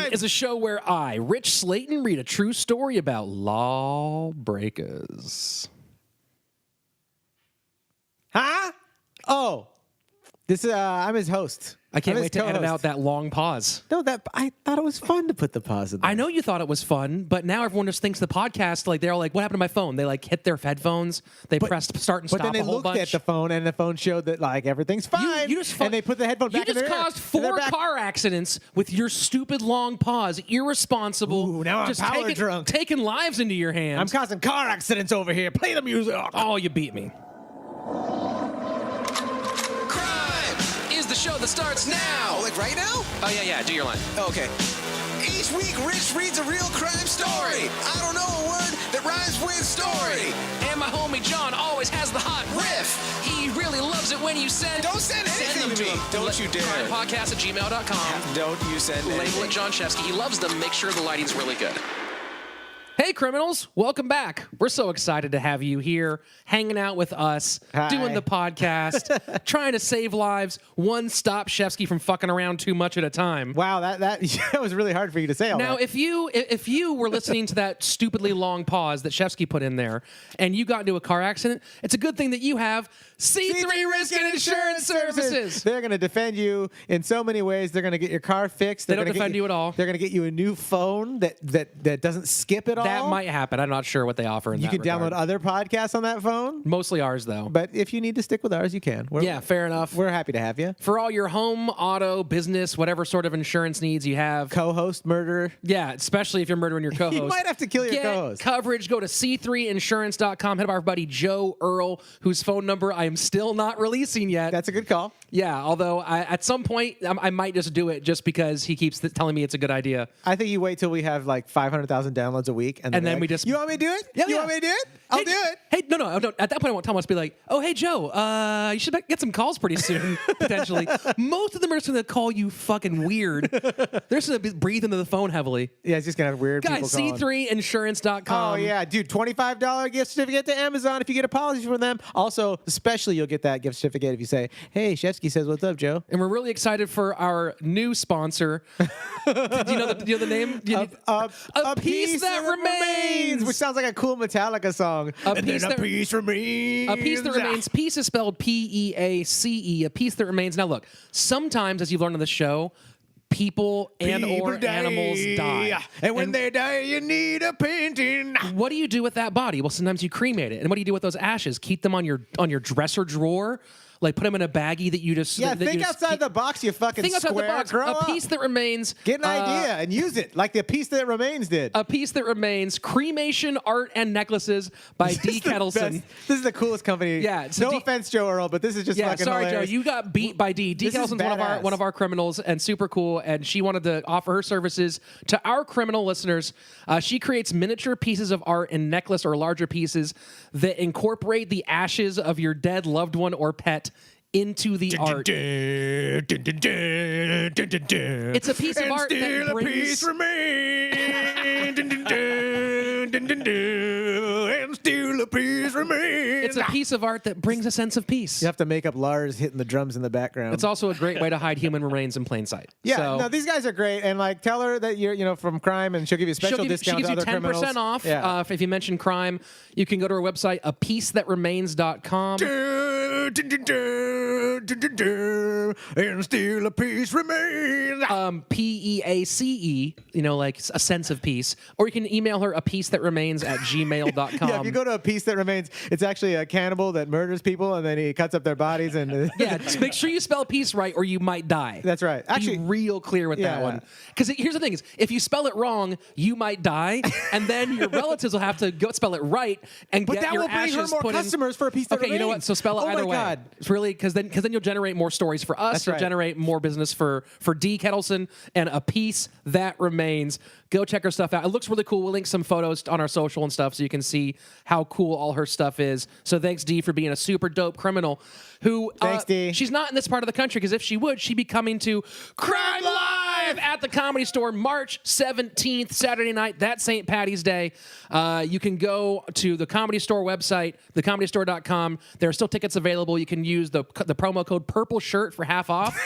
CRiiiME is a show where I, Rich Slaton, read a true story about lawbreakers. Huh? Oh, this is I'm his host. I can't wait to edit out that long pause. No, I thought it was fun to put the pause in there. I know you thought it was fun, but now everyone just thinks the podcast, like, they're all like, what happened to my phone? They, like, hit their headphones. They pressed start and stop a whole bunch. But then they looked at the phone, and the phone showed that, like, everything's fine. And they put the headphone back in their ear. You just caused 4 car accidents with your stupid long pause. Irresponsible. Ooh, now I'm power drunk. Taking lives into your hands. I'm causing car accidents over here. Play the music. Oh, you beat me. The show that starts now. Oh, like right now? Oh, yeah, do your line. Okay. Each week, Rich reads a real crime story. I don't know a word that rhymes with story. And my homie John always has the hot riff. He really loves it when you send... Don't send anything to me. Don't you dare. Crimepodcast@gmail.com. Don't you send anything. Label it John Shefsky. He loves them. Make sure the lighting's really good. Hey, criminals, welcome back. We're so excited to have you here, hanging out with us, doing the podcast, trying to save lives, one stop Shefsky from fucking around too much at a time. Wow, that was really hard for you to say all that. Now, if you were listening to that stupidly long pause that Shefsky put in there, and you got into a car accident, it's a good thing that you have C3 Risk and Insurance Services. They're going to defend you in so many ways. They're going to get your car fixed. They don't defend you at all. They're going to get you a new phone that doesn't skip at all. That might happen. I'm not sure what they offer in that regard. You can download other podcasts on that phone. Mostly ours, though. But if you need to stick with ours, you can. Yeah, fair enough. We're happy to have you. For all your home, auto, business, whatever sort of insurance needs you have. Co-host murder. Yeah, especially if you're murdering your co-host. You might have to kill your co-host. Coverage. Go to c3insurance.com. Head to our buddy Joe Earl, whose phone number I am still not releasing yet. That's a good call. Yeah, although at some point I might just do it just because he keeps telling me it's a good idea. I think you wait till we have like 500,000 downloads a week. And then we just... You want me to do it? Yeah, you want me to do it? I'll do it. Hey, no. At that point, I won't tell him. I'll just be like, oh, hey, Joe, you should get some calls pretty soon, potentially. Most of them are just going to call you fucking weird. They're just going to breathe into the phone heavily. Yeah, it's just going to have weird people calling. C3insurance.com. Oh, yeah. Dude, $25 gift certificate to Amazon if you get a policy from them. Also, especially you'll get that gift certificate if you say, hey, Shefsky says, what's up, Joe? And we're really excited for our new sponsor. Do you know the name? A piece that remains. Which sounds like a cool Metallica song. A piece that remains. A piece that remains. Peace is spelled P-E-A-C-E. A piece that remains. Now, look, sometimes, as you've learned on the show, people or animals die. And when they die, you need a painting. What do you do with that body? Well, sometimes you cremate it. And what do you do with those ashes? Keep them on your dresser drawer? Like, put them in a baggie that you just... Yeah, think outside the box, you fucking think outside square. The box. A piece that remains... Get an idea and use it, like the piece that remains did. A piece that remains. Cremation, art, and necklaces by D. Kettleson. This is the coolest company. Yeah. No offense, Joe Earl, but this is just fucking sorry, hilarious. Joe. You got beat by D. D. Kettleson's one of our criminals and super cool, and she wanted to offer her services to our criminal listeners. She creates miniature pieces of art and necklace or larger pieces that incorporate the ashes of your dead loved one or pet into the art. It's a piece of art that brings... piece remains. And still a piece remains. It's a piece of art that brings a sense of peace. You have to make up Lars hitting the drums in the background. It's also a great way to hide human remains in plain sight. Yeah, no, these guys are great, and like, tell her that you're from CRiiiME, and she'll give you a special discount. She gives you 10% off if you mention CRiiiME. You can go to our website, apiecethatRemains.com. And still a piece remains. P-E-A-C-E, like a sense of peace. Or you can email her apiecethatRemains@gmail.com. Yeah, if you go to A Piece That Remains, it's actually a cannibal that murders people and then he cuts up their bodies. And yeah, just make sure you spell peace right or you might die. That's right. Actually, be real clear with that one. Because here's the thing is, if you spell it wrong, you might die, and then your relatives will have to go spell it right and get your ashes put in. But that will bring her more customers for A Piece That Remains. Okay, you know what? So spell it either way. God. It's really, because then you'll generate more stories for us. You'll generate more business for D. Kettleson and A Piece That Remains. Go check her stuff out. It looks really cool. We'll link some photos on our social and stuff so you can see how cool all her stuff is. So thanks, D, for being a super dope criminal who... Thanks, D. She's not in this part of the country because if she would, she'd be coming to Crime Live at at the Comedy Store March 17th, Saturday night. That's St. Patty's Day. You can go to the Comedy Store website, thecomedystore.com. There are still tickets available. You can use the promo code Purple Shirt for half off.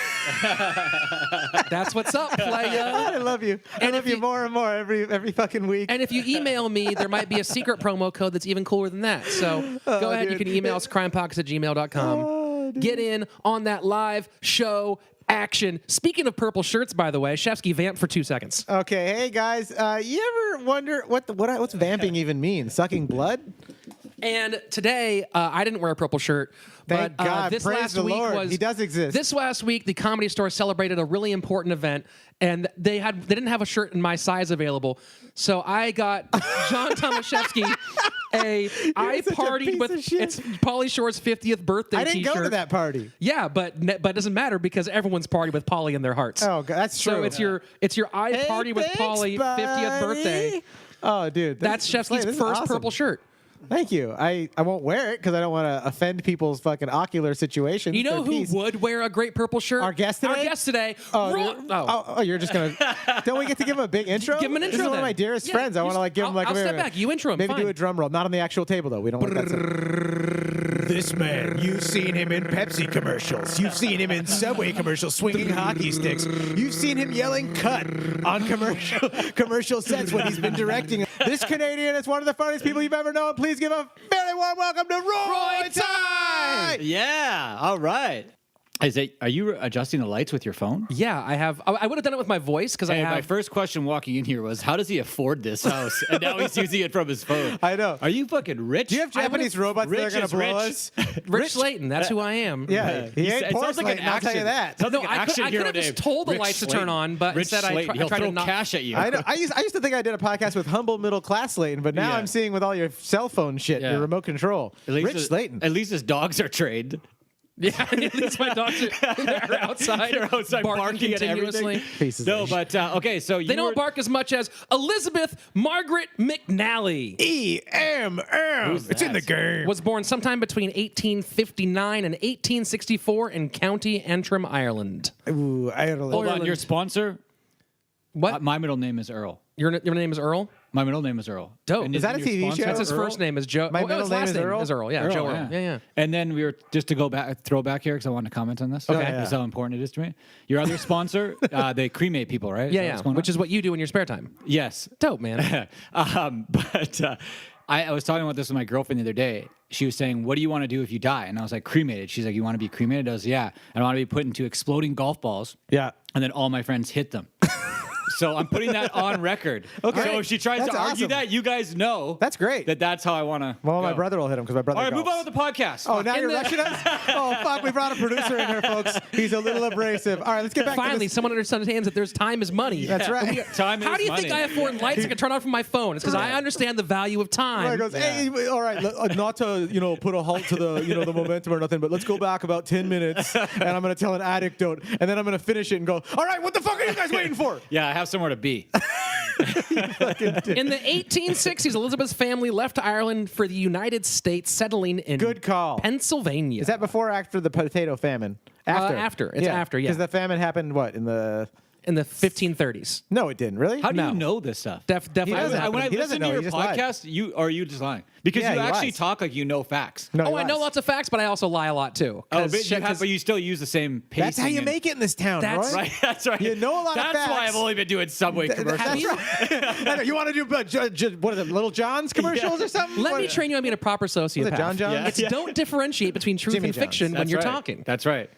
That's what's up, playa. I love you. I love you more and more every fucking week. And if you email me, there might be a secret promo code that's even cooler than that. So go ahead. Dude. You can email us crimepockets@gmail.com. Get in on that live show action. Speaking of purple shirts, by the way, Shefsky, vamp for 2 seconds. Okay, hey guys, you ever wonder what's vamping even mean? Sucking blood? And today, I didn't wear a purple shirt. Thank but, God. This Praise last the week Lord. was He does exist. This last week, the Comedy Store celebrated a really important event, and they didn't have a shirt in my size available. So I got John Tomaszewski I partied with it's Pauly Shore's 50th birthday I didn't t-shirt. go to that party. Yeah, but it doesn't matter because everyone's partied with Pauly in their hearts. Oh, that's true. So it's your I party with Pauly 50th birthday. Oh, dude. That's Shefsky's first purple shirt. Thank you. I won't wear it because I don't want to offend people's fucking ocular situation. You know who would wear a great purple shirt? Our guest today? Our guest today. You're just going to... Don't we get to give him a big intro? Give him an intro, This is one of then. my dearest Yeah, friends. I want to give him I'll step back. You intro him. Maybe Fine. do a drum roll. Not on the actual table, though. We don't want that. This man, you've seen him in Pepsi commercials. You've seen him in Subway commercials swinging hockey sticks. You've seen him yelling cut on commercial sets when he's been directing. This Canadian is one of the funniest people you've ever known. Please give a very warm welcome to Roy Tighe! Yeah, all right. Are you adjusting the lights with your phone? Yeah, I have. I would have done it with my voice because My first question walking in here was, how does he afford this house? And now he's using it from his phone. I know. Are you fucking rich? Do you have Japanese robots that are going to blow us? Rich Slaton. That's who I am. Yeah, he ain't it poor sounds like an Slaton, I'll tell you action. that. Sounds like an I action could hero have just name. told the Rich lights to turn Slaton. on, but Rich instead I Slaton. He'll tried throw to not. cash at you. I know. I used to think I did a podcast with humble middle class Slaton, but now Yeah. I'm seeing with all your cell phone shit, Yeah. your remote control. Rich Slaton. At least his dogs are trained. Yeah, at least my dogs are outside. They're outside barking at continuously. everything. Pieces No, of shit. but okay, so They don't bark as much as Elizabeth Margaret McNally. EMM. It's in the game. Was born sometime between 1859 and 1864 in County Antrim, Ireland. Ooh, Ireland. Hold on, your sponsor? What? My middle name is Earl. Your name is Earl? My middle name is Earl. Dope. And Is that a your TV show? sponsor That's his Earl? first name is Joe. My middle his name last is name Earl? is Earl. Yeah, Joe Earl. Yeah. And then we were just to throw back here because I wanted to comment on this. Okay. This is how important it is to me. Your other sponsor, the CRiiiME people, right? Is that Yeah, what's going which on? is what you do in your spare time. Yes. Dope, man. I was talking about this with my girlfriend the other day. She was saying, "What do you want to do if you die?" And I was like, "Cremated." She's like, "You want to be cremated?" I was, "Yeah." And I want to be put into exploding golf balls. Yeah. And then all my friends hit them. So I'm putting that on record. Okay. So if she tries That's to argue awesome. that, you guys know That's great. that's how I want to. Well, my brother will hit him because my brother All right, move golfs. on with the podcast. Oh, now In you're the- rushing us? Oh, fuck. We brought a producer in here, folks. He's a little abrasive. All right, let's get back to Finally, this. someone understands that there's time is money. That's right. Time How is do you money. think I afford lights I can turn on from my phone? It's because I understand the value of time. Right, goes, hey, all right, not to put a halt to the the momentum or nothing, but let's go back about 10 minutes, and I'm gonna tell an anecdote, and then I'm gonna finish it and go, all right, what the fuck are you guys waiting for? Yeah, I have somewhere to be. In the 1860s, Elizabeth's family left Ireland for the United States, settling in Good call. Pennsylvania. Is that before or after the potato famine? After. After. It's after, yeah. Because the famine happened, what, in the... in the 1530s? No, it didn't, really? How do No. you know this stuff? Definitely. He doesn't. When I He doesn't listen to know, your he just lied. podcast, are you just lying? Because Yeah, you he actually lies. talk like you know facts. No, Oh, he I know lies. lots of facts, but I also lie a lot too. Oh, 'Cause but you still use the same pacing. That's how you make it in this town, That's Roy. Right, that's right. You know a lot of That's why facts. I've only been doing Subway commercials. That's right. I know. You want to do what is it, Little John's commercials or something? Let me What- train you on being a proper sociopath. John John? Yeah. It's don't differentiate between truth Jimmy and John's. fiction when That's you're right. talking. That's right.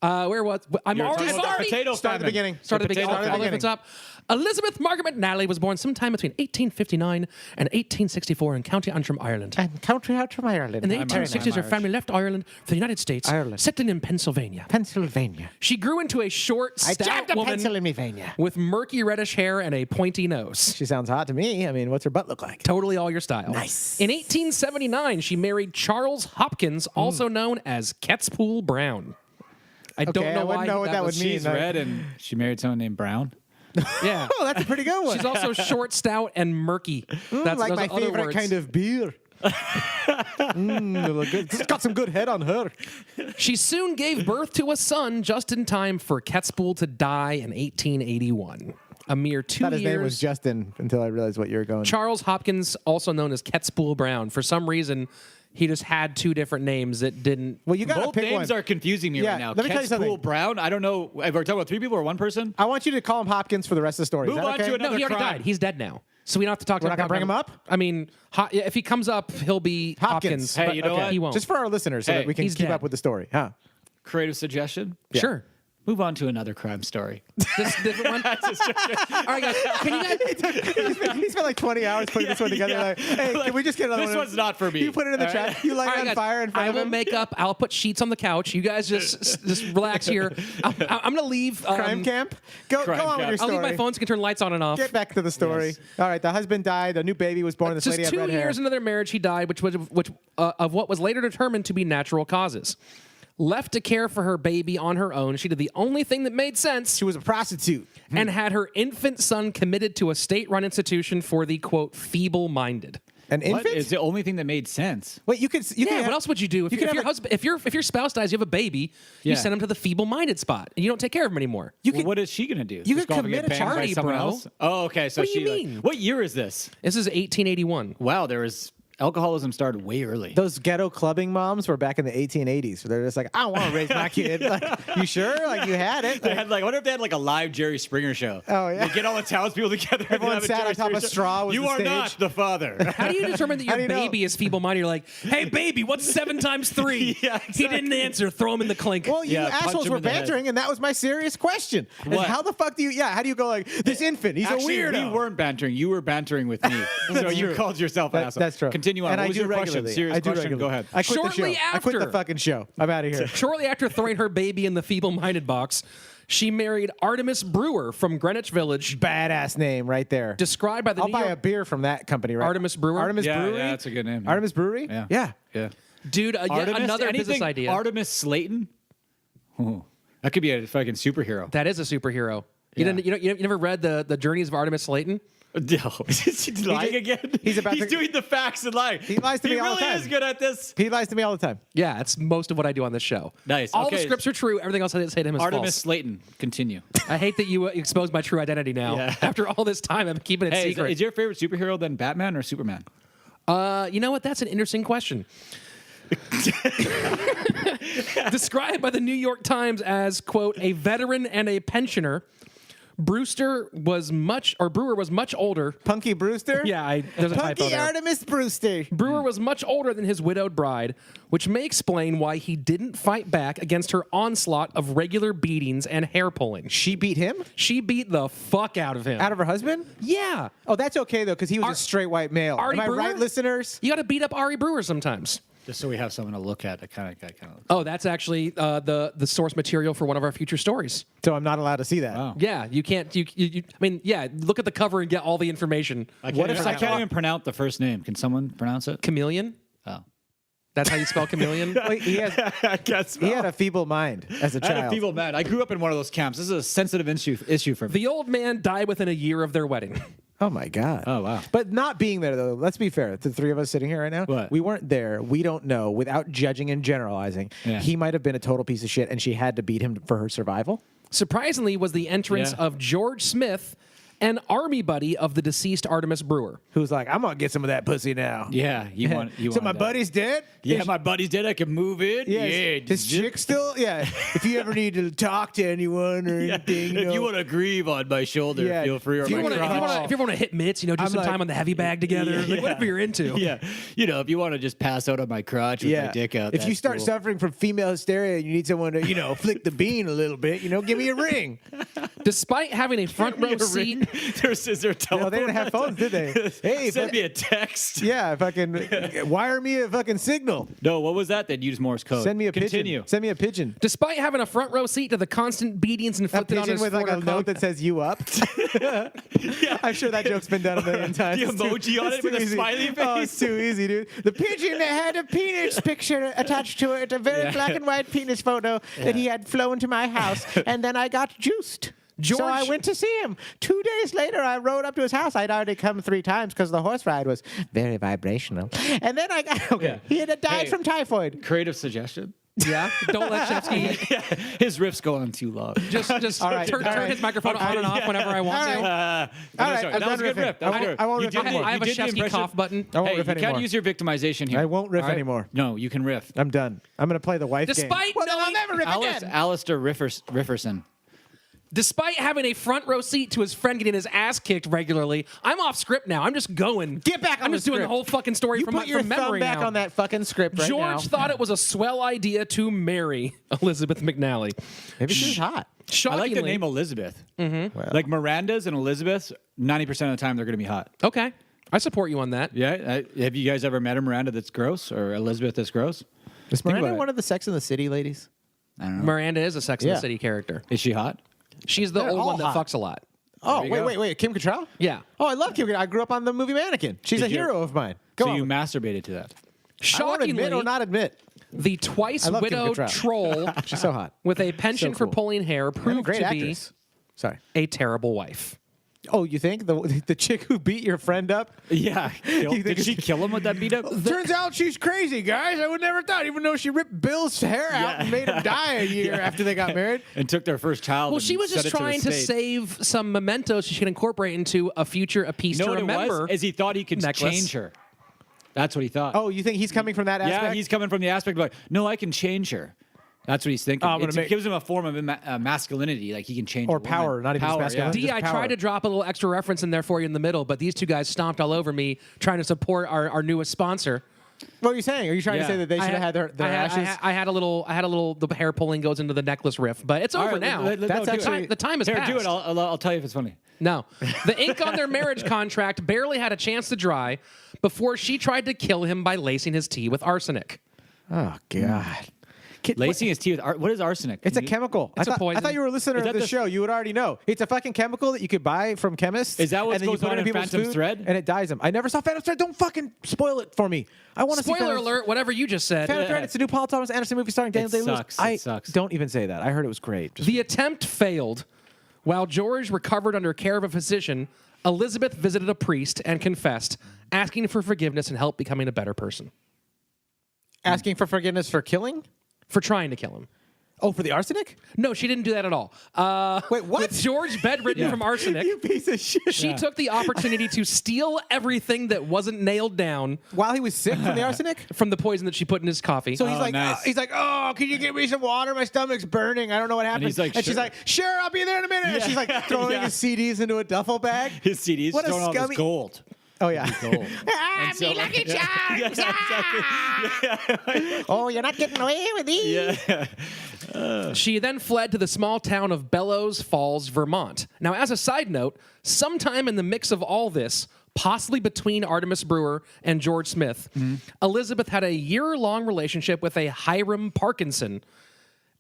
Where was I'm You're already talking about sorry. potato Start at the famine. beginning. Start at the beginning. Potato All the way from the top. Elizabeth Margaret McNally was born sometime between 1859 and 1864 in County Antrim, Ireland. And country out from Ireland. In the I'm 1860s, her Irish. family left Ireland for the United States, Ireland. settling in Pennsylvania. Pennsylvania. She grew into a short, I stout jabbed a woman Pennsylvania. with murky reddish hair and a pointy nose. She sounds hot to me. I mean, what's her butt look like? Totally all your style. Nice. In 1879, she married Charles Hopkins, also known as Ketspool Brown. I don't Okay, know I wouldn't why know what that was. would mean. She's red and she married someone named Brown. Yeah. Oh, that's a pretty good one. She's also short, stout, and murky. like those my are other favorite words. kind of beer. It's got some good head on her. She soon gave birth to a son just in time for Ketzpool to die in 1881. A mere 2 years. His name was Justin until I realized what you were going. Charles Hopkins, also known as Ketzpool Brown. For some reason, he just had two different names that didn't. Well, you got to Both pick names one. are confusing me right now. Let me tell you something. Ketzpool Brown. I don't know. Are we talking about 3 people or 1 person? I want you to call him Hopkins for the rest of the story. Move Is that on okay? to another No, he already crime. died. He's dead now. So we don't have to talk We're to not gonna bring him up? I mean, if he comes up, he'll be Hopkins. Hey, but you know what? He won't. Just for our listeners so Hey, that we can he's keep dead. up with the story. Huh? Creative suggestion. Sure. Move on to another crime story. This different one. All right, guys. Can you guys? He spent like 20 hours putting this one together. Yeah. Like, hey, can we just get another This one? one's not for me. You put it in the All right? chat. You light All it right, on guys, fire in front I of will him. make up. I'll put sheets on the couch. You guys just relax here. I'm gonna leave. Crime camp? Go Crime on with camp. your I'll story. leave my phone so you can turn lights on and off. Get back to the story. Yes. All right, the husband died. A new baby was born. This Just lady had 2 red hair. years into their marriage, he died, which of what was later determined to be natural causes. Left to care for her baby on her own, she did the only thing that made sense She was a prostitute. and had her infant son committed to a state-run institution for the quote feeble-minded. An What infant? is the only thing that made sense? Wait, you could. Yeah, what else would you do if, you could if your have a- husband, if your spouse dies, you have a baby, you Yeah. send him to the feeble-minded spot, and you don't take care of him anymore. You Well, could. what is she gonna do? you Just could go off and commit get a banged by charity, someone bro. else? Oh, okay. So What do she. you mean? What year is this? This is 1881. Wow, there was alcoholism started way early. Those ghetto clubbing moms were back in the 1880s. So they're just like, I don't want to raise my kid. Like, you sure? Like, you had it? They Like, had like, I wonder if they had like a live Jerry Springer show. Oh, yeah. They get all the townspeople together. and Everyone have a sat Jerry on top of Springer show. straw with You the are stage. not the father. How do you determine that How your do you know? baby is feeble-minded? You're like, hey, baby, what's 7 times 3? Yeah, He didn't answer. Throw him in the clink. well, you Yeah, punch assholes him were in the head. bantering, and that was my serious question. Is What? how the fuck do you, how do you go like, this infant, he's Actually, a weirdo. we weren't bantering. You were bantering with me. So you called yourself an asshole. That's true. Continue on. And what I was do your question? regularly. Serious I do question. Go regularly. ahead. I quit Shortly the show. I quit the after. fucking show. I'm out of here. Shortly after throwing her baby in the feeble-minded box, she married Artemis Brewer from Greenwich Village, Badass name right there. described by the I'll New buy a York... beer from that company, right? Artemis Brewer? Artemis Yeah, Brewery? yeah, that's a good name. Artemis Brewery? Yeah. Yeah. Yeah. Dude, yet Artemis, another anything, business idea. Artemis Slaton. Ooh, that could be a fucking superhero. That is a superhero. You, Yeah. didn't, you never read the Journeys of Artemis Slaton? No, is he lying again? he's about to- doing the facts and lying. He lies to me all the He really time. is good at this. He lies to me all the time. Yeah, it's most of what I do on this show. Nice, All the okay. scripts are true. Everything else I say to him is Artemis false. Slaton. Continue. I hate that you exposed my true identity now. Yeah. After all this time, I'm keeping it Hey, secret. is your favorite superhero then Batman or Superman? You know what? That's an interesting question. Described by the New York Times as, quote, a veteran and a pensioner, Brewer was much older. Punky Brewster? Yeah, there's a typo Punky there. Artemis Brewster. Brewer was much older than his widowed bride, which may explain why he didn't fight back against her onslaught of regular beatings and hair pulling. She beat him? She beat the fuck out of him. Out of her husband? Yeah. Oh, that's okay, though, because he was a straight white male. Artie Am I Brewer? right, listeners? You got to beat up Ari Brewer sometimes. Just so we have someone to look at. Kind of. Oh, that's actually the source material for one of our future stories. So I'm not allowed to see that. Wow. Yeah, you can't. I mean, yeah. Look at the cover and get all the information. I can't even pronounce the first name. Can someone pronounce it? Chameleon. Oh. That's how you spell chameleon. Wait, he had a feeble mind as a I child. had a feeble man. I grew up in one of those camps. This is a sensitive issue for me. The old man died within a year of their wedding. Oh, my God. Oh, wow. But not being there, though, let's be fair. The three of us sitting here right now, What? we weren't there. We don't know. Without judging and generalizing, Yeah. he might have been a total piece of shit, and she had to beat him for her survival. Surprisingly, was the entrance Yeah. of George Smith, an army buddy of the deceased Artemis Brewer. Who's like, I'm going to get some of that pussy now. Yeah, you want. So my buddy's dead? Yeah, my buddy's dead. I can move it. Yeah, Yeah, his chick still? Yeah. If you ever need to talk to anyone or anything, If you know. want to grieve on my shoulder, Yeah, feel free. Or if you my wanna- crotch. If you want to hit mitts, do I'm some like- time on the heavy bag together, like whatever you're into. Yeah, if you want to just pass out on my crotch with my dick out. If you that's start cool. suffering from female hysteria and you need someone to, flick the bean a little bit, give me a ring. Despite having a front row seat, Is there a telephone? They didn't have phones, did they? Hey, send me a text. yeah, fucking wire me a fucking signal. No, what was that? They'd use Morse code. Send me a Continue. pigeon. Send me a pigeon. despite having a front row seat to the constant beatings A inflicted on pigeon his with like a former note that says "you up." I'm sure that joke's been done a million times. The It's too- emoji on it's it with too a easy. smiley Oh, face. it's too easy, dude. The pigeon that had a penis picture attached to it, a very black and white penis photo that he had flown to my house, and then I got juiced. So I went to see him. 2 days later, I rode up to his house. I'd already come 3 times because the horse ride was very vibrational. And then I got, he had died from typhoid. Creative suggestion. Yeah, don't let Shefsky. His riff's going on too long. Just turn his microphone on and off whenever I want to. All right, That was a good riff. I won't riff anymore. I have a Shefsky cough button. I won't Hey, riff you anymore. can't use your victimization here. I won't riff All right? anymore. No, you can riff. I'm done. I'm going to play the wife game. Despite Well, then I'll knowing- never riff again. Alistair Rifferson. Despite having a front row seat to his friend getting his ass kicked regularly, I'm off script now. I'm just going. Get back on I'm the just doing the script. whole fucking story You from put your memory thumb back now. on that fucking script right now. George thought it was a swell idea to marry Elizabeth McNally. Maybe she's hot. I Shockingly, like the name Elizabeth. Like Miranda's and Elizabeth's, 90% of the time they're going to be hot. Okay, I support you on that. Yeah? Have you guys ever met a Miranda that's gross or Elizabeth that's gross? Is Miranda about it. one of the Sex and the City ladies? I don't know. Miranda is a Sex and Yeah. the City character. Is she hot? She's the They're old all one that hot. fucks a lot. Oh, you go. wait. Kim Cattrall? Yeah. Oh, I love Kim Cattrall. I grew up on the movie Mannequin. She's a Did you? hero of mine. Go So on. you masturbated to that. I won't Shockingly, admit or not admit. the twice I love Kim widowed Cattrall. troll She's so hot. with a penchant So for cool. pulling hair And a proved great to actress. Sorry. be a terrible wife. Oh, you think the chick who beat your friend up? Yeah. think Did she kill him with that beat up? Turns out she's crazy, guys. I would never thought, even though she ripped Bill's hair out and made him die a year after they got married. And took their first child. Well, and she was sent just it trying the to state. save some mementos she could incorporate into a piece You know to what it remember. was? Is he thought he could necklace. change her. That's what he thought. Oh, you think he's coming from that aspect? yeah, he's coming from the aspect of like, no, I can change her. That's what he's thinking. I'm gonna It make- gives him a form of masculinity, like he can change Or a woman. power, not even just Power, masculinity. D, I power. tried to drop a little extra reference in there for you in the middle, but these two guys stomped all over me trying to support our newest sponsor. What are you saying? Are you trying Yeah. to say that they should have had their ashes? I had a little. The hair pulling goes into the necklace riff, but it's All over right, now. let- That's no, do actually- it. the time has Here, passed. do it. I'll tell you if it's funny. No. The ink on their marriage contract barely had a chance to dry before she tried to kill him by lacing his tea with arsenic. Oh God. Lacing his tea with what is arsenic? It's a Can you- chemical. It's a I poison. thought you were a listener Is of that the the- show. You would already know. It's a fucking chemical that you could buy from chemists. Is that what and then you goes put it on in people's Phantom food, Thread? And it dyes them. I never saw Phantom Thread. Don't fucking spoil it for me. I want to see Spoiler Phantom alert, whatever you just said. Phantom Thread. It's a new Paul Thomas Anderson movie starring Daniel Day-Lewis. sucks. It sucks. Don't even say that. I heard it was great. Just- The attempt failed. While George recovered under care of a physician, Elizabeth visited a priest and confessed, asking for forgiveness and help becoming a better person. asking for forgiveness for killing? For trying to kill him. Oh, for the arsenic? No, she didn't do that at all. Wait, what? With George bedridden from arsenic, You piece of shit. she took the opportunity to steal everything that wasn't nailed down While he was sick from the arsenic? from the poison that she put in his coffee. So he's Oh, like, nice. oh, can you give me some water? My stomach's burning. I don't know what happened. he's like, she's sure. like, sure, I'll be there in a minute. And she's like throwing Yeah. his CDs into a duffle bag. His CDs What a throwing all scummy- this gold. Oh yeah. Gold. Ah, so- me lucky Yeah. charms. Yeah, Ah. Oh, you're not getting away with these. Yeah. She then fled to the small town of Bellows Falls, Vermont. Now, as a side note, sometime in the mix of all this, possibly between Artemis Brewer and George Smith, Elizabeth had a year-long relationship with a Hiram Parkinson.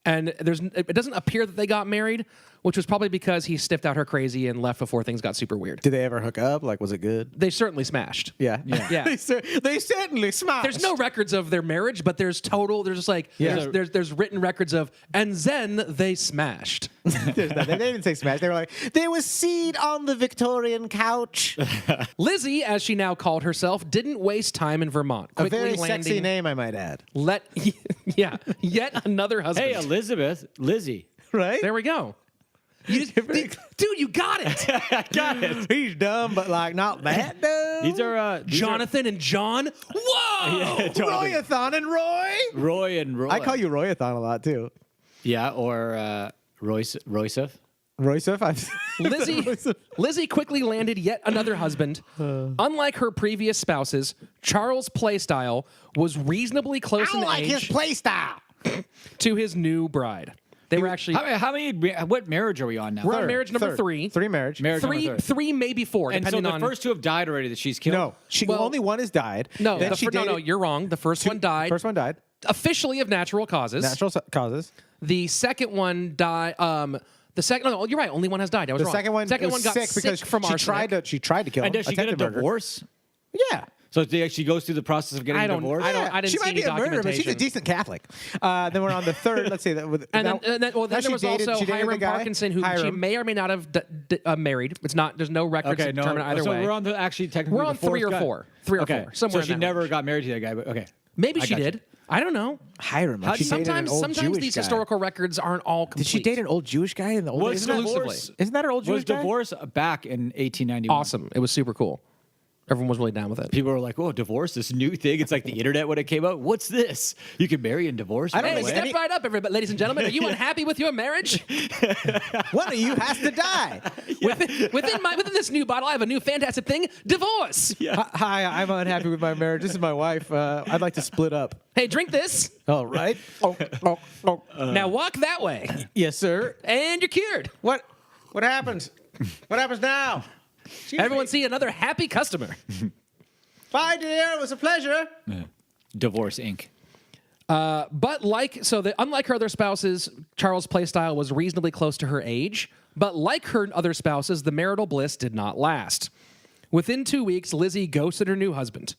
And it doesn't appear that they got married, which was probably because he stiffed out her crazy and left before things got super weird. Did they ever hook up? Like, was it good? They certainly smashed. Yeah. Yeah. they certainly smashed. There's no records of their marriage, but there's just like Yeah. there's written records of, and then they smashed. There's nothing. They didn't say smash. They were like, there was seed on the Victorian couch. Lizzie, as she now called herself, didn't waste time in Vermont. A Quickly very landing, sexy name, I might add. Yet another husband. Hey, Lizzie. Right? There we go. Dude, you got it. Got it. He's dumb, but like not that dumb. These are Jonathan and John. Whoa! Royathon and Roy. Roy and Roy. I call you Royathon a lot too. Yeah, or Royce. Roycef. Lizzie quickly landed yet another husband. Unlike her previous spouses, Charles Playstyle was reasonably close in age play style. to his new bride. They were actually How many? What marriage are we on now? We're on marriage number three. Three marriage. Marriage number third. Three, maybe four, And so depending the on. first two have died already that she's killed. No, Well- only one has died. No, Then the she no, dated- you're wrong. The first one died. First one died. Officially of natural causes. Natural causes. The second one died. The second. No, you're right. Only one has died. I was The wrong. second one Second was one got sick because from she arsenic. tried to kill him. And does she get a attempted murder. divorce? Yeah. So she goes through the process of getting divorced? I didn't she see might any be a murderer, but she's a documentation. decent Catholic. Then we're on the third. Let's say that. And then there was also Hiram Parkinson, who she may or may not have married. It's not. There's no records to determine either so way. we're on the technically We're on the fourth 3 or guy. 4. 3 or Okay. 4. Somewhere So in she that never range. got married to that guy, but okay. Maybe I she got you. did. I don't know. Hiram. Like she dated an old Sometimes Jewish these guy. historical records aren't all complete. Did she date an old Jewish guy in the old days? Exclusively. Isn't that her old Jewish Was guy? divorce back in 1891? Awesome. It was super cool. Everyone was really down with it. People were like, "Oh, divorce, this new thing. It's like the internet when it came out. What's this? You can marry and divorce." I don't Hey, think step right up, everybody, ladies and gentlemen. Are you unhappy with your marriage? One of you has to die. Within this new bottle, I have a new fantastic thing: divorce. Hi, I'm unhappy with my marriage. This is my wife. I'd like to split up. Hey, drink this. All right. Now walk that way, Yes, sir. and you're cured. What happens? What happens now? Everyone see another happy customer. Bye, dear. It was a pleasure. Divorce Inc. But unlike her other spouses, Charles' playstyle was reasonably close to her age. But like her other spouses, the marital bliss did not last. Within 2 weeks, Lizzie ghosted her new husband.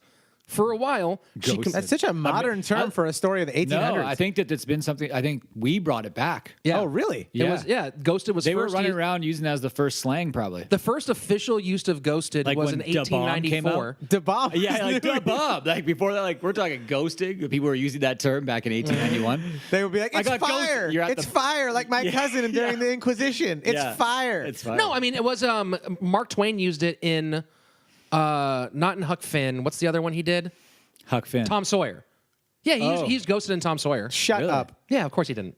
For a while, That's such a modern term for a story of the 1800s. No, I think that it's been something. I think we brought it back. Oh, really? ghosted was They were first running used- around using that as the first slang, probably. The first official use of ghosted Like was in when Da Bomb came 1894. out? The bomb. Yeah, like da bomb. Like before that, like we're talking ghosting. People were using that term back in 1891. They would be like, I it's got ghosted. fire. You're at It's the- fire, like my cousin during the Inquisition. It's Yeah. fire. It's fire. No, I mean it was Mark Twain used it in not in Huck Finn. What's the other one he did? Huck Finn. Tom Sawyer. Yeah, he used ghosted in Tom Sawyer. Shut Really? up. Yeah, of course he didn't.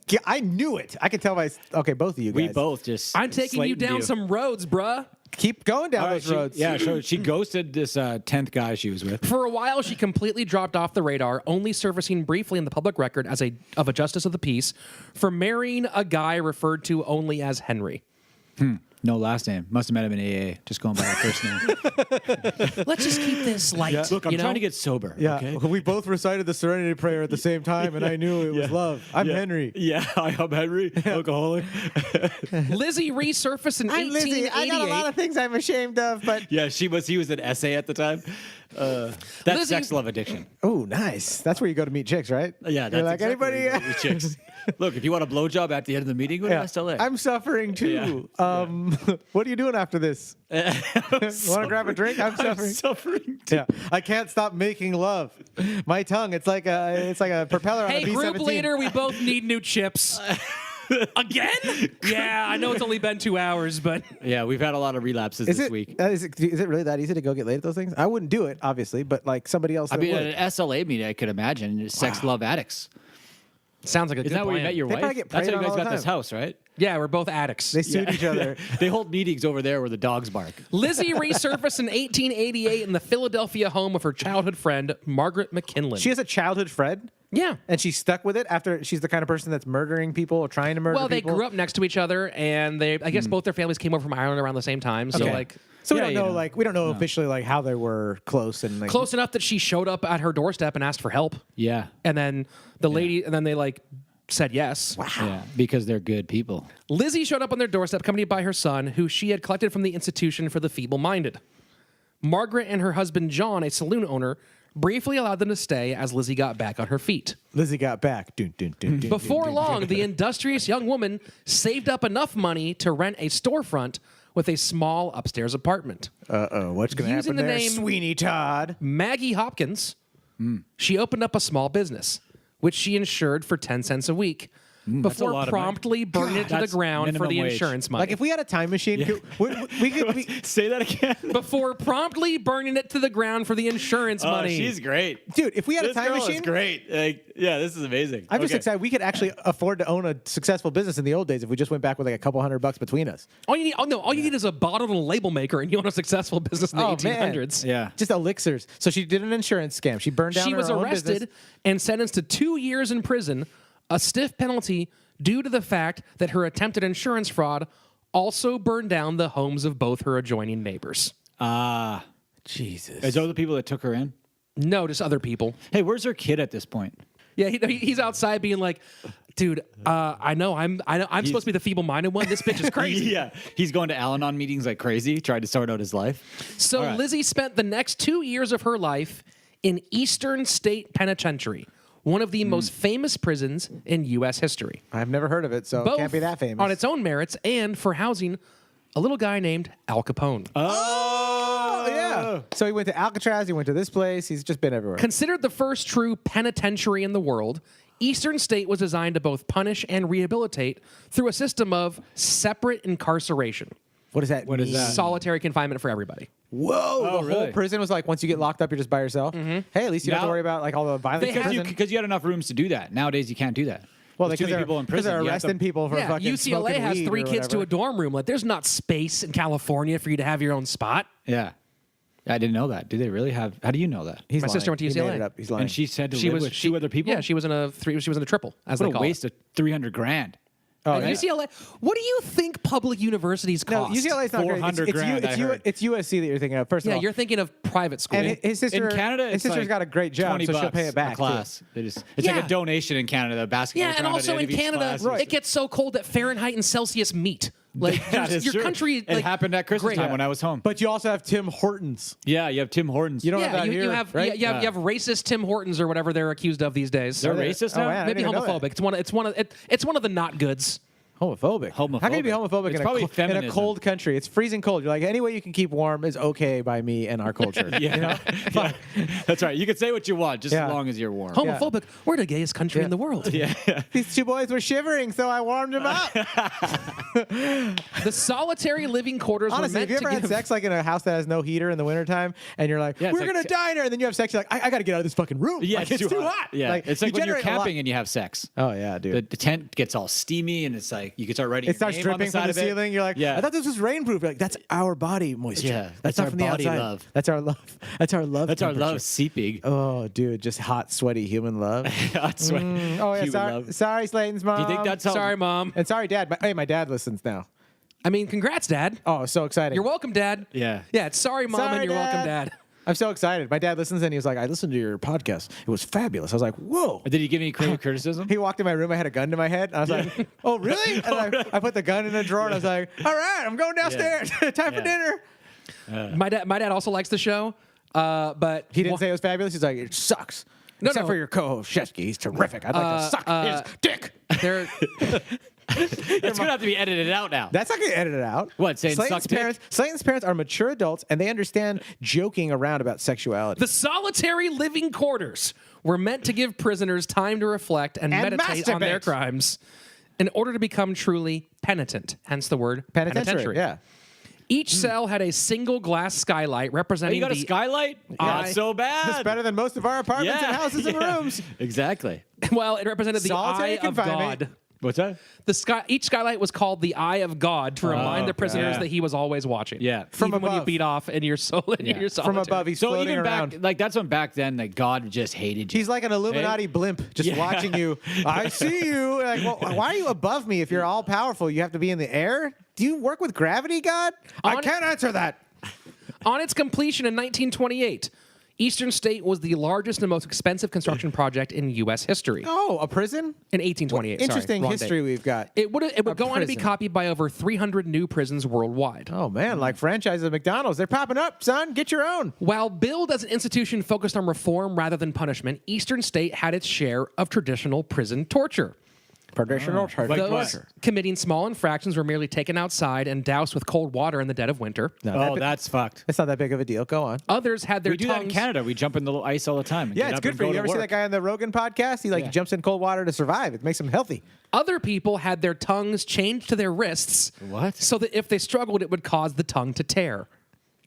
Yeah, I knew it. I could tell by. Okay, both of you guys. We both just. I'm taking you Slaton down view. some roads, bruh. keep going down All right, those roads. so she ghosted this 10th guy she was with. For a while, she completely dropped off the radar, only surfacing briefly in the public record as a justice of the peace for marrying a guy referred to only as Henry. No last name. Must have met him in AA. Just going by that first name. Let's just keep this light. Look, I'm you know? trying to get sober. Yeah, Okay? we both recited the Serenity Prayer at the same time, and I knew it was love. I'm Henry. Yeah, I'm Henry, alcoholic. Lizzie resurfaced in I'm 1888. Lizzie. I got a lot of things I'm ashamed of, but Yeah, he was an essay at the time. That's Lizzie- sex, love, addiction. oh, nice. That's where you go to meet chicks, right? Yeah, that's You're like exactly anybody. where you go with chicks. Look, if you want a blowjob at the end of the meeting, go to SLA. I'm suffering too. What are you doing after this? Want to grab a drink? I'm suffering. suffering too. Yeah, I can't stop making love. My tongue, it's like a propeller Hey, on a B-17. group leader, we both need new chips. Again? Yeah, I know it's only been 2 hours, but Yeah, we've had a lot of relapses Is this it, week. is it really that easy to go get laid at those things? I wouldn't do it, obviously, but like somebody else. I that mean, would. at an SLA meeting, I could imagine sex, love, addicts. sounds like a Isn't good that where you plan. met your They wife? probably get That's how preyed you on guys all got the this time. house, right? Yeah, we're both addicts. They sued each other. They hold meetings over there where the dogs bark. Lizzie resurfaced in 1888 in the Philadelphia home of her childhood friend, Margaret McKinley. She has a childhood friend, yeah. and she's stuck with it after she's the kind of person that's murdering people or trying to murder Well, they people. grew up next to each other, and I guess both their families came over from Ireland around the same time. So, Okay. like, So we Yeah, don't you know, know. like we don't know officially like how they were close and like close enough that she showed up at her doorstep and asked for help. Yeah. And then they like said yes. Wow. Yeah, because they're good people. Lizzie showed up on their doorstep accompanied by her son, who she had collected from the institution for the feeble-minded. Margaret and her husband John, a saloon owner, briefly allowed them to stay as Lizzie got back on her feet. Lizzie got back. Dun, dun, dun, dun, Before dun, dun, long, dun. the industrious young woman saved up enough money to rent a storefront with a small upstairs apartment. What's going to Using happen the there? name- Sweeney Todd. Maggie Hopkins, she opened up a small business, which she insured for 10 cents a week, before lot of money. promptly burning it to the That's ground for minimum the wage. insurance money. Like if we had a time machine, we could. Say that again. Before promptly burning it to the ground for the insurance money. She's great. Dude, if we had This a time girl machine, is great. Like, yeah, this is amazing. I'm just Okay. excited. We could actually afford to own a successful business in the old days if we just went back with like a couple $100 between us. All you need is a bottle and a label maker, and you own a successful business in the 1800s. Yeah. Just elixirs. So she did an insurance scam. She burned down She her was own arrested business. and sentenced to 2 years in prison, a stiff penalty due to the fact that her attempted insurance fraud also burned down the homes of both her adjoining neighbors. Jesus. Is those the people that took her in? No, just other people. Hey, where's her kid at this point? Yeah, he's outside being like, Dude, I know I'm supposed to be the feeble-minded one. This bitch is crazy. Yeah, he's going to Al-Anon meetings like crazy, trying to sort out his life. So right. Lizzie spent the next 2 years of her life in Eastern State Penitentiary, one of the most famous prisons in U.S. history. I've never heard of it, so Both it can't be that famous. on its own merits and for housing a little guy named Al Capone. Oh, yeah. So he went to Alcatraz. He went to this place. He's just been everywhere. Considered the first true penitentiary in the world, Eastern State was designed to both punish and rehabilitate through a system of separate incarceration. What does that What is mean? that? Solitary confinement for everybody. Whoa, the really? whole prison was like, once you get locked up, you're just by yourself. Hey, at least you don't have to Now- worry about like all the violence. in prison. Because you had enough rooms to do that. Nowadays, you can't do that. Well, There's too many people in because prison. they're You have to- arresting people for Yeah, fucking UCLA smoking has weed 3 or kids to a whatever. dorm room. Like, there's not space in California for you to have your own spot. Yeah. I didn't know that. Do they really have? How do you know that? He's My sister lying. went to He made UCLA. it up. He's lying. And she said to live with 2 other people? Yeah, she was in a triple, as What they a call waste it. of $300,000. Oh, At yeah. UCLA, what do you think public universities No, cost? UCLA's not great. 400 grand, I heard. It's USC that you're thinking of. First of Yeah, all, you're thinking of private school. and his sister In Canada, his it's sister's like got a great job, $20 so she'll pay it back. a class. It's like Yeah. a donation in Canada. The basketball. yeah, and tournament also at in end of each Canada, class. it gets so cold that Fahrenheit and Celsius meet. Like, That is your true. country. It like, happened at Christmas great. time when I was home. But you also have Tim Hortons. Yeah, you have Tim Hortons. You don't have Yeah, that you here, have right? you have racist Tim Hortons or whatever they're accused of these days. They're racist Oh, now? man, I Maybe didn't even know that. homophobic. It's one of the not goods. Homophobic. How can you be homophobic It's in probably in a feminism. cold country? It's freezing cold. You're like, any way you can keep warm is okay by me and our culture. Yeah. You know? Yeah. That's right. You can say what you want, just Yeah. as long as you're warm. Homophobic. We're the gayest country Yeah. in the world. Yeah. These 2 boys were shivering, so I warmed them up. The solitary living quarters Honestly, were have meant you to ever had give sex like in a house that has no heater in the wintertime, and you're like, Yeah, it's we're like gonna die in here, and then you have sex, you're like, I gotta get out of this fucking room. Yeah, Like, it's too hot. Yeah, it's like you when you're generate a lot- camping and you have sex. Oh yeah, dude. The tent gets all steamy and it's like you can start writing. It starts your name on dripping the from side the of it. ceiling. You're like, yeah. I thought this was rainproof. You're like, that's our body moisture. Yeah, that's that's not our from the body outside. love. That's our love. That's our love. That's our temperature. love seeping. Oh, dude, just hot, sweaty human love. That's what Oh yeah, human sorry, love. sorry, Slayton's mom. Do you think that's how? Sorry, Mom. And sorry, Dad. Hey, my dad listens now. I mean, congrats, Dad. Oh, so exciting. You're welcome, Dad. Yeah. Yeah, it's sorry, Mom, Sorry, and you're welcome, Dad. Dad. I'm so excited. My dad listens and he was like, I listened to your podcast. It was fabulous. I was like, whoa. Did he give any criticism? He walked in my room. I had a gun to my head. And I was like, oh, really? And I put the gun in a drawer and I was like, all right, I'm going downstairs. Time for dinner. My dad also likes the show, but He didn't say it was fabulous. He's like, it sucks. No, Except no. for your co-host, Shefsky. He's terrific. I'd like to suck his dick. they're It's gonna have to be edited out now. That's not going to edit it out. What, saying Slayton's suck dick? parents, Slayton's parents are mature adults and they understand joking around about sexuality. the solitary living quarters were meant to give prisoners time to reflect and meditate on their masturbate. crimes in order to become truly penitent. Hence the word Penitentiary. Yeah. Each cell had a single glass skylight Oh, representing you got a the skylight? Not so bad. That's better than most of our apartments and houses and yeah. rooms. Exactly. well, it represented the Solitary eye of confinement. God. What's that? Each skylight was called the eye of God to remind the prisoners yeah. that he was always watching. Yeah. From From when you above. beat off in your soul in Yeah. your From solitary. above, he's So floating even around. back, like that's when back then, like God just hated you. He's like an Illuminati blimp just Yeah. watching you. I see you. Like, well, why are you above me if you're all powerful? You have to be in the air? Do you work with gravity, God? I On- can't answer that. On its completion in 1928, Eastern State was the largest and most expensive construction project in U.S. history. Oh, a prison? In 1828. Sorry, Interesting wrong history date. we've got. It would go on to be prison. copied by over 300 new prisons worldwide. Oh, man, like franchises of McDonald's. They're popping up, son. Get your own. While billed as an institution focused on reform rather than punishment, Eastern State had its share of traditional prison torture. Traditional Like Those what? committing small infractions were merely taken outside and doused with cold water in the dead of winter. Oh, that's fucked. It's not that big of a deal. Go on. Others had their We do tongues. that in Canada. We jump in the ice all the time. and Yeah, get it's up good and for go you. to You ever see work. that guy on the Rogan podcast? He Yeah. jumps in cold water to survive. It makes him healthy. Other people had their tongues chained to their wrists. What? So that if they struggled, it would cause the tongue to tear.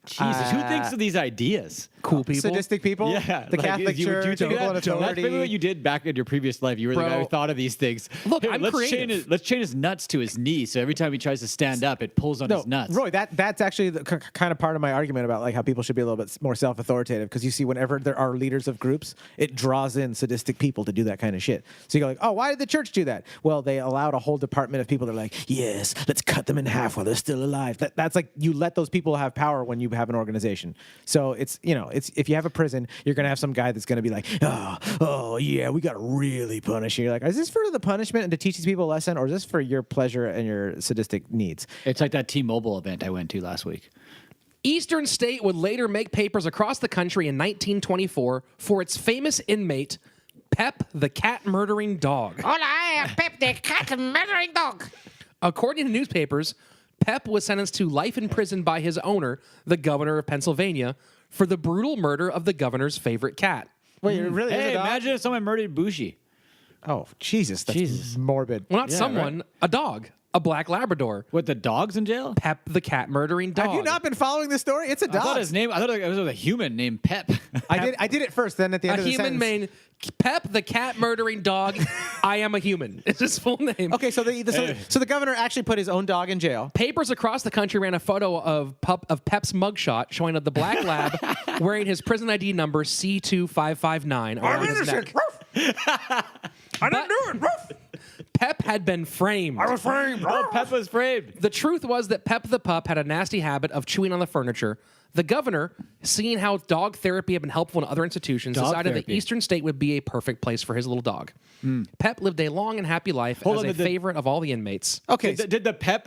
Jesus, who thinks of these ideas? Cool people. Sadistic people. Yeah, The like, Catholic you- would Church, you think people in that? That's authority. maybe what you did back in your previous life. You were the guy Bro. who thought of these things. Look, Here, I'm let's creative. let's chain his nuts to his knee, so every time he tries to stand up, it pulls on No, his nuts. Roy, that's actually the kind of part of my argument about like how people should be a little bit more self-authoritative, because you see whenever there are leaders of groups, it draws in sadistic people to do that kind of shit. So you go like, oh, why did the church do that? Well, they allowed a whole department of people that are like, yes, let's cut them in half while they're still alive. That's like, you let those people have power when you have an organization. So it's if you have a prison, you're gonna have some guy that's gonna be like, oh yeah, we gotta really punish you. You're like, is this for the punishment and to teach these people a lesson, or is this for your pleasure and your sadistic needs? It's like that T-Mobile event I went to last week. Eastern State would later make papers across the country in 1924 for its famous inmate, Pep the cat murdering dog. Hola, I am Pep the cat murdering dog. According to newspapers, Pep was sentenced to life in prison by his owner, the governor of Pennsylvania, for the brutal murder of the governor's favorite cat. Wait, it really is Hey, a dog? imagine if someone murdered Bushi. Oh, Jesus, that's morbid. Well, not someone, a dog, a black Labrador. What, the dog's in jail? Pep the cat murdering dog. Have you not been following this story? It's a I dog. thought it was a human named Pep. I did it first. Then at the end A of the human sentence. named Pep the cat murdering dog. I am a human. It's his full name. Okay, so the governor actually put his own dog in jail. Papers across the country ran a photo of Pep's mugshot showing the black lab wearing his prison ID number C2559 around his neck. I didn't do it. Ruff. Pep had been framed. I was framed. Oh, Pep was framed. The truth was that Pep the pup had a nasty habit of chewing on the furniture. The governor, seeing how dog therapy had been helpful in other institutions, decided that Eastern State would be a perfect place for his little dog. Pep lived a long and happy life as a favorite of all the inmates. Okay, Did Pep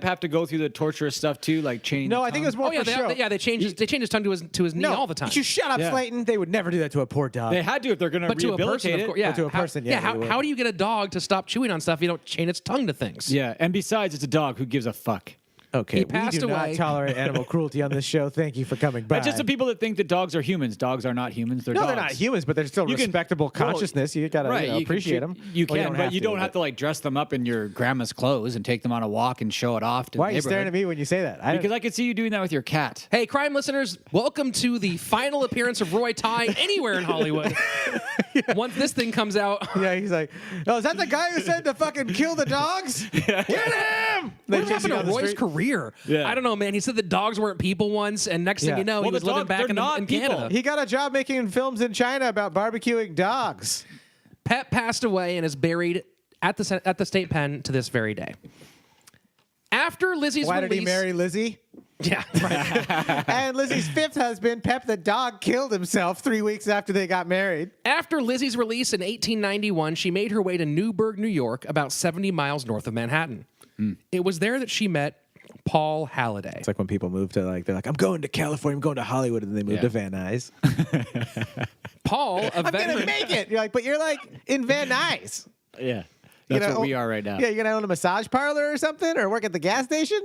have to go through the torturous stuff too, like change? no, I think it was more for show. They changed his tongue to his knee all the time. You shut up, Yeah. Slaton. They would never do that to a poor dog. They had to if they're going to But to a person, rehabilitate of course, it. yeah. But to a person, yeah, they would. How do you get a dog to stop chewing on stuff if you don't chain its tongue to things? Yeah, and besides, it's a dog. Who gives a fuck? Okay, He passed we do away. not tolerate animal cruelty on this show. Thank you for coming by. Just the people that think that dogs are humans. Dogs are not humans. They're No, dogs. they're not humans, but they're still You can- respectable well, consciousness. You gotta Right, appreciate them. You can, but you don't have to like dress them up in your grandma's clothes and take them on a walk and show it off to Why are the you staring neighborhood. at me when you say that? Because I could see you doing that with your cat. Hey, crime listeners, welcome to the final appearance of Roy Tighe anywhere in Hollywood. Once this thing comes out, yeah, he's like, oh, is that the guy who said to fucking kill the dogs? Get him! They what chase happened you to down the Roy's street. career? Yeah. I don't know, man. He said that dogs weren't people once, and next thing Yeah. you know, Well, he was the living dogs, back they're not in people. Canada. He got a job making films in China about barbecuing dogs. Pep passed away and is buried at the state pen to this very day. After Lizzie's Why release, did he marry Lizzie? Yeah, right. And Lizzie's fifth husband, Pep the dog, killed himself 3 weeks after they got married. After Lizzie's release in 1891, she made her way to Newburgh, New York, about 70 miles north of Manhattan. It was there that she met Paul Halliday. It's like when people move to they're like, I'm going to California, I'm going to Hollywood, and then they move to Van Nuys. Paul, a I'm veteran. gonna make it. You're like, but you're like in Van Nuys. Yeah, You that's know, what we are right now. Yeah, you're gonna own a massage parlor or something, or work at the gas station.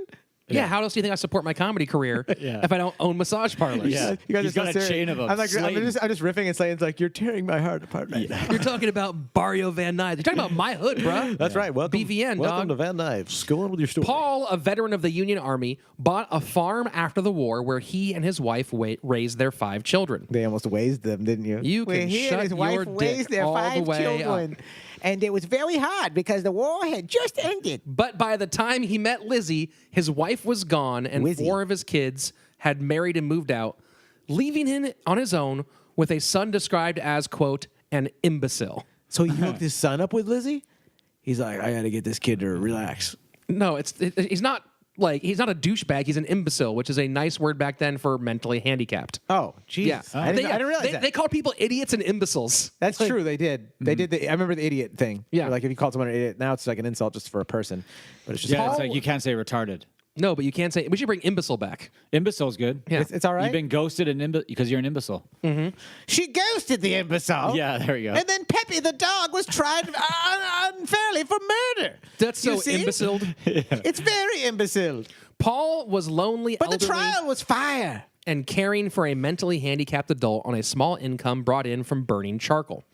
Yeah, how else do you think I support my comedy career if I don't own massage parlors? Yeah. You guys He's are so got a serious. chain of them. I'm like, I'm Slaton. just riffing, and Slaton's like, you're tearing my heart apart right now. You're talking about Barrio Van Nuys. You're talking about my hood, bro. That's right. Welcome, BVN, welcome dog. to Van Nuys. Go on with your story. Paul, a veteran of the Union Army, bought a farm after the war where he and his wife raised their 5 children. They almost wasted them, didn't you? You Where can he shut and his your wife dick raised their all the 5 way children. up. And it was very hard because the war had just ended. But by the time he met Lizzie, his wife was gone and Wizzy. 4 of his kids had married and moved out, leaving him on his own with a son described as, quote, an imbecile. So he hooked his son up with Lizzie? He's like, I got to get this kid to relax. No, he's not a douchebag. He's an imbecile, which is a nice word back then for mentally handicapped. Oh, jeez. Yeah. I didn't realize that. They called people idiots and imbeciles. That's true. They did. They did. I remember the idiot thing. Yeah. Like if you called someone an idiot, now it's like an insult just for a person. But it's just Yeah, it's like you can't say retarded. No, but you can't say. We should bring imbecile back. Imbecile's good. Yeah. It's all right. You've been ghosted because you're an imbecile. She ghosted the imbecile. Yeah, there you go. And then Peppy the dog was tried unfairly for murder. That's You so see? imbecile. It's very imbecile. Paul was lonely, But the elderly, trial was fire. and caring for a mentally handicapped adult on a small income brought in from burning charcoal.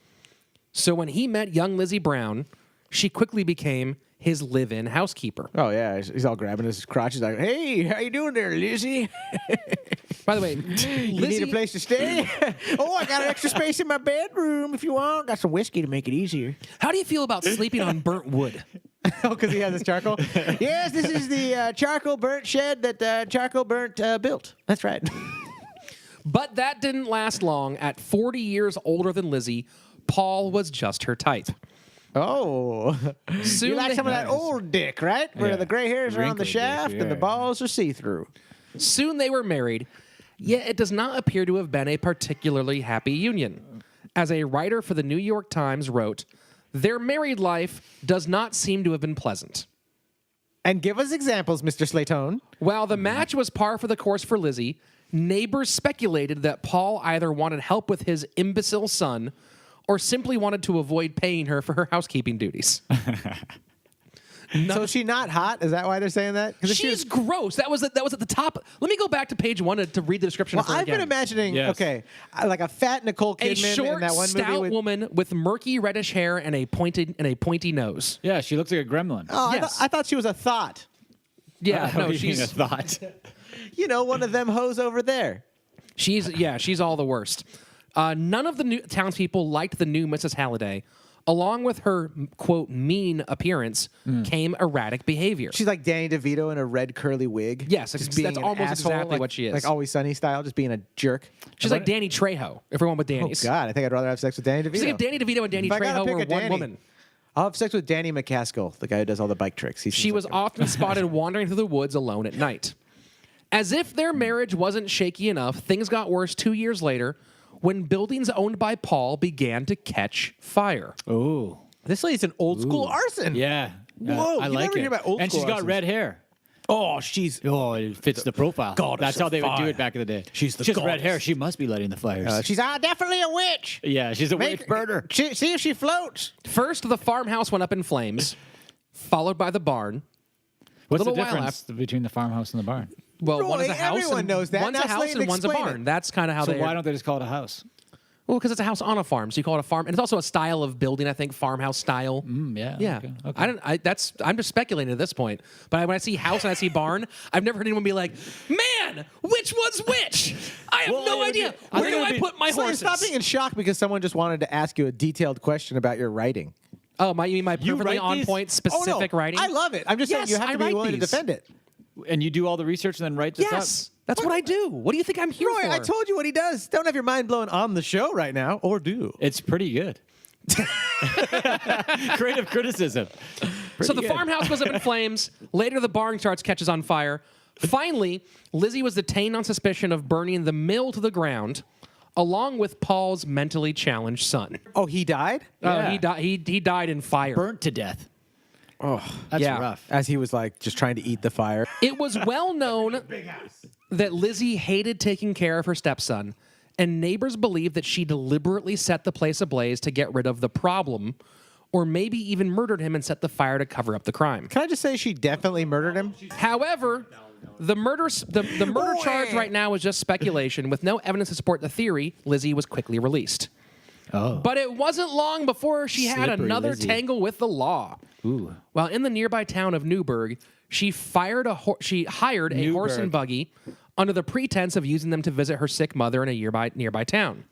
So when he met young Lizzie Brown, she quickly became his live-in housekeeper. Oh yeah, he's all grabbing his crotch. He's like, "Hey, how you doing there, Lizzie? By the way, You Lizzie, need a place to stay? Oh, I got an extra space in my bedroom if you want. Got some whiskey to make it easier." how do you feel about sleeping on burnt wood? Oh, because he has his charcoal. Yes, this is the charcoal burnt shed that charcoal burnt built. That's right. But that didn't last long. At 40 years older than Lizzie, Paul was just her type. Oh, Soon you like they- some of that old dick, right? Where Yeah. the gray hairs are on the Wrinkly dick, shaft and the yeah. balls are see-through. Soon they were married, yet it does not appear to have been a particularly happy union. As a writer for the New York Times wrote, their married life does not seem to have been pleasant. And give us examples, Mr. Slaton. While the match was par for the course for Lizzie, neighbors speculated that Paul either wanted help with his imbecile son or simply wanted to avoid paying her for her housekeeping duties. So is she not hot? Is that why they're saying that? She's gross. That was at the top. Let me go back to page 1 to read the description of her I've again. been imagining, Yes. okay, like a fat Nicole A Kidman short, in that one stout movie with... woman with murky reddish hair and a pointy nose. Yeah, she looks like a gremlin. Oh, Yes. I thought she was a thought. Yeah, What no, do you mean she's a thought. You know, one of them hoes over there. she's all the worst. None of the new townspeople liked the new Mrs. Halliday. Along with her, quote, mean appearance came erratic behavior. She's like Danny DeVito in a red curly wig. Yes, Just that's being an almost asshole, exactly like- what she is. Like Always Sunny style, just being a jerk. She's like Danny Trejo, if we're one with Oh, Danny's. God, I think I'd rather have sex with Danny DeVito. She's like if Danny DeVito and Danny If I gotta Trejo pick were a one Danny, woman. I'll have sex with Danny McCaskill, the guy who does all the bike tricks. She was often spotted wandering through the woods alone at night. As if their marriage wasn't shaky enough, things got worse 2 years later when buildings owned by Paul began to catch fire. Oh. This lady's an old school arson. Yeah. Whoa, I you like never it. hear about old And school she's got arsons. red hair. Oh, she's... Oh, it fits the profile. God, That's it's how they would do fire. it back in the day. She's the She has red goddess. hair. She must be lighting the fires. she's definitely a witch. yeah, she's a witch burner. See if she floats. First, the farmhouse went up in flames, followed by the barn. What's the little while difference between the farmhouse and the barn? Well, one is Roy, a house. everyone and, knows that. One's Now a house Slaton, and one's a explain barn. it. That's kind of how So they. why don't they just call it a house? Well, because it's a house on a farm, so you call it a farm, and it's also a style of building. I think farmhouse style. Yeah. Yeah, Okay. I'm just speculating at this point. But when I see house and I see barn, I've never heard anyone be like, "Man, which one's which? I have no idea. I Where think do it would I be- put my So horses?" stop being in shock because someone just wanted to ask you a detailed question about your writing. Oh, you mean my perfectly write on these? point specific writing? I love it. I'm just saying Yes, you have I to be write willing to these. defend it. And you do all the research and then write this Yes, up? that's what I do. What do you think I'm here Roy, for? I told you what he does. Don't have your mind blown on the show right now, or do. It's pretty good. Creative criticism. So Pretty the good. farmhouse goes up in flames. Later, the barn catches on fire. Finally, Lizzie was detained on suspicion of burning the mill to the ground, along with Paul's mentally challenged son. Oh, he died? Yeah. He died in fire. Burnt to death. Oh, That's Yeah. rough. as he was like just trying to eat the fire. It was well known that Lizzie hated taking care of her stepson, and neighbors believed that she deliberately set the place ablaze to get rid of the problem, or maybe even murdered him and set the fire to cover up the crime. Can I just say she definitely murdered him? However, the murder charge right now is just speculation with no evidence to support the theory. Lizzie was quickly released. Oh. But it wasn't long before she had Slippery another Lizzie. tangle with the law. Ooh. While in the nearby town of Newburgh, she hired a horse and buggy under the pretense of using them to visit her sick mother in a nearby town.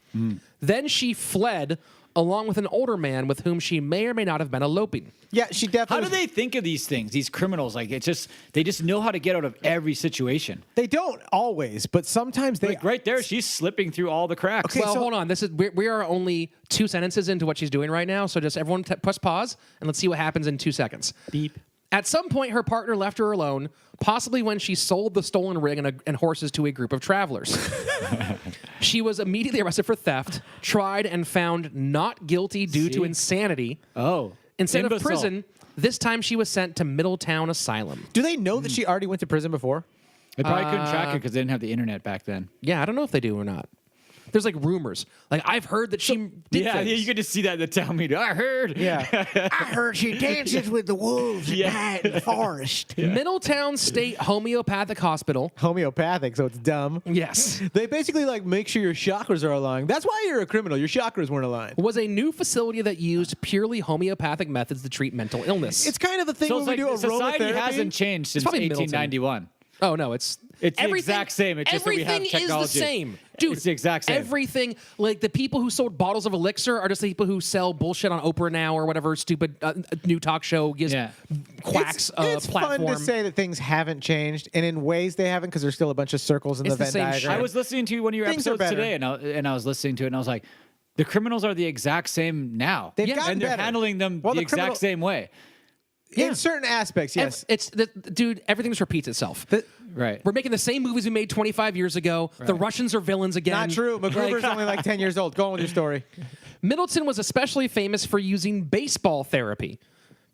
Then she fled along with an older man with whom she may or may not have been eloping. Yeah, she How definitely. do they think of these things? These criminals, like they just know how to get out of every situation. They don't always, but sometimes they. Like right there, she's slipping through all the cracks. Okay, Well, so- hold on. We are only 2 sentences into what she's doing right now, so just everyone press pause and let's see what happens in 2 seconds. Beep. At some point, her partner left her alone, possibly when she sold the stolen rig and horses to a group of travelers. She was immediately arrested for theft, tried, and found not guilty due to See? insanity. Oh. Instead of Imbecile. prison, this time she was sent to Middletown Asylum. Do they know that she already went to prison before? They probably couldn't track her because they didn't have the internet back then. Yeah, I don't know if they do or not. There's like rumors. Like I've heard that she did Yeah, things. you could just see that in the town meeting. I heard. Yeah. I heard she dances with the wolves at Yeah. night in the forest. Middletown State Homeopathic Hospital. Homeopathic, so it's dumb. Yes. They basically like make sure your chakras are aligned. That's why you're a criminal. Your chakras weren't aligned. Was a new facility that used purely homeopathic methods to treat mental illness. It's kind of the thing So when it's we like do society aromatherapy. hasn't changed since probably Middleton. 1891. oh no, it's the everything- exact same. It's just that we have everything is the technology. same, dude. It's the exact same. Everything, like the people who sold bottles of elixir are just the people who sell bullshit on Oprah now or whatever stupid new talk show gives Yeah. quacks It's platform. fun to say that things haven't changed, and in ways they haven't because there's still a bunch of circles in It's the the Venn same diagram. shit. I was listening to one of your Things are episodes better. today, and I was listening to it, and I was like, the criminals are the exact same now. They've Yeah, gotten and they're better. handling them Well, the the exact criminal- same way. In certain aspects, yes. Dude, everything just repeats itself. Right. We're making the same movies we made 25 years ago. Right. The Russians are villains again. Not true. MacGruber's only like 10 years old. Go on with your story. Middleton was especially famous for using baseball therapy,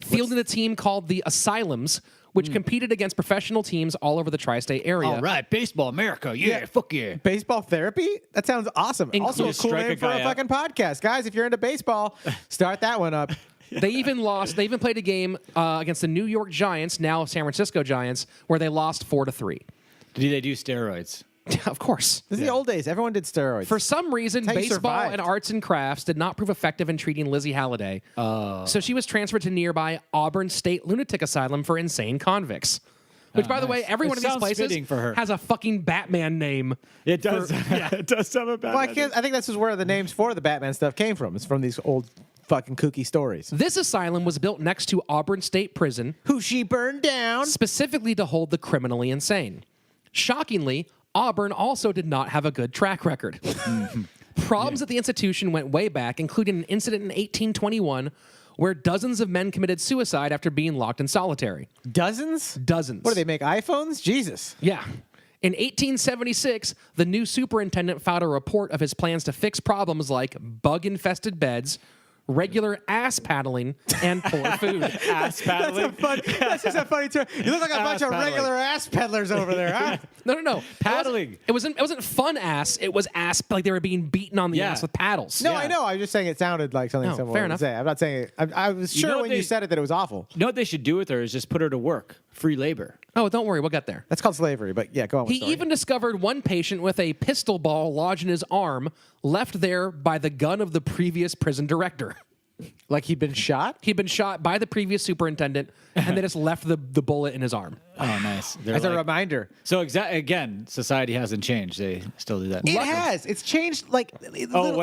fielding a team called the Asylums, which competed against professional teams all over the tri-state area. All right, baseball, America. Yeah, fuck yeah. Baseball therapy? That sounds awesome. Also a cool name for a fucking podcast. Guys, if you're into baseball, start that one up. They even played a game against the New York Giants, now San Francisco Giants, where they lost 4-3. Did they do steroids? Of course. This is the old days. Everyone did steroids. For some reason, baseball and arts and crafts did not prove effective in treating Lizzie Halliday. So she was transferred to nearby Auburn State Lunatic Asylum for insane convicts. Which, by the way, every one of these places has a fucking Batman name. It does. It does have a Batman. Well, I think this is where the names for the Batman stuff came from. It's from these old fucking kooky stories. This asylum was built next to Auburn State Prison, who she burned down, specifically to hold the criminally insane. Shockingly, Auburn also did not have a good track record. Problems at the institution went way back, including an incident in 1821 where dozens of men committed suicide after being locked in solitary. Dozens? Dozens. What, do they make iPhones? Jesus. Yeah. In 1876, the new superintendent filed a report of his plans to fix problems like bug-infested beds, regular ass paddling, and poor food. Ass paddling? That's just a funny term. You look like a bunch of regular ass peddlers over there, huh? No. Paddling. It wasn't fun ass. It was ass like they were being beaten on the ass with paddles. No, I know. I was just saying it sounded like something someone fair would enough. say. I'm not saying it. I was sure when you said it that it was awful. You know what they should do with her is just put her to work. Free labor. Oh, don't worry. We'll get there. That's called slavery, but yeah, go on with He even discovered one patient with a pistol ball lodged in his arm, left there by the gun of the previous prison director. Like he'd been shot? He'd been shot by the previous superintendent, and they just left the bullet in his arm. Oh, nice. As a reminder. So, again, society hasn't changed. They still do that. It has. It's changed. Like when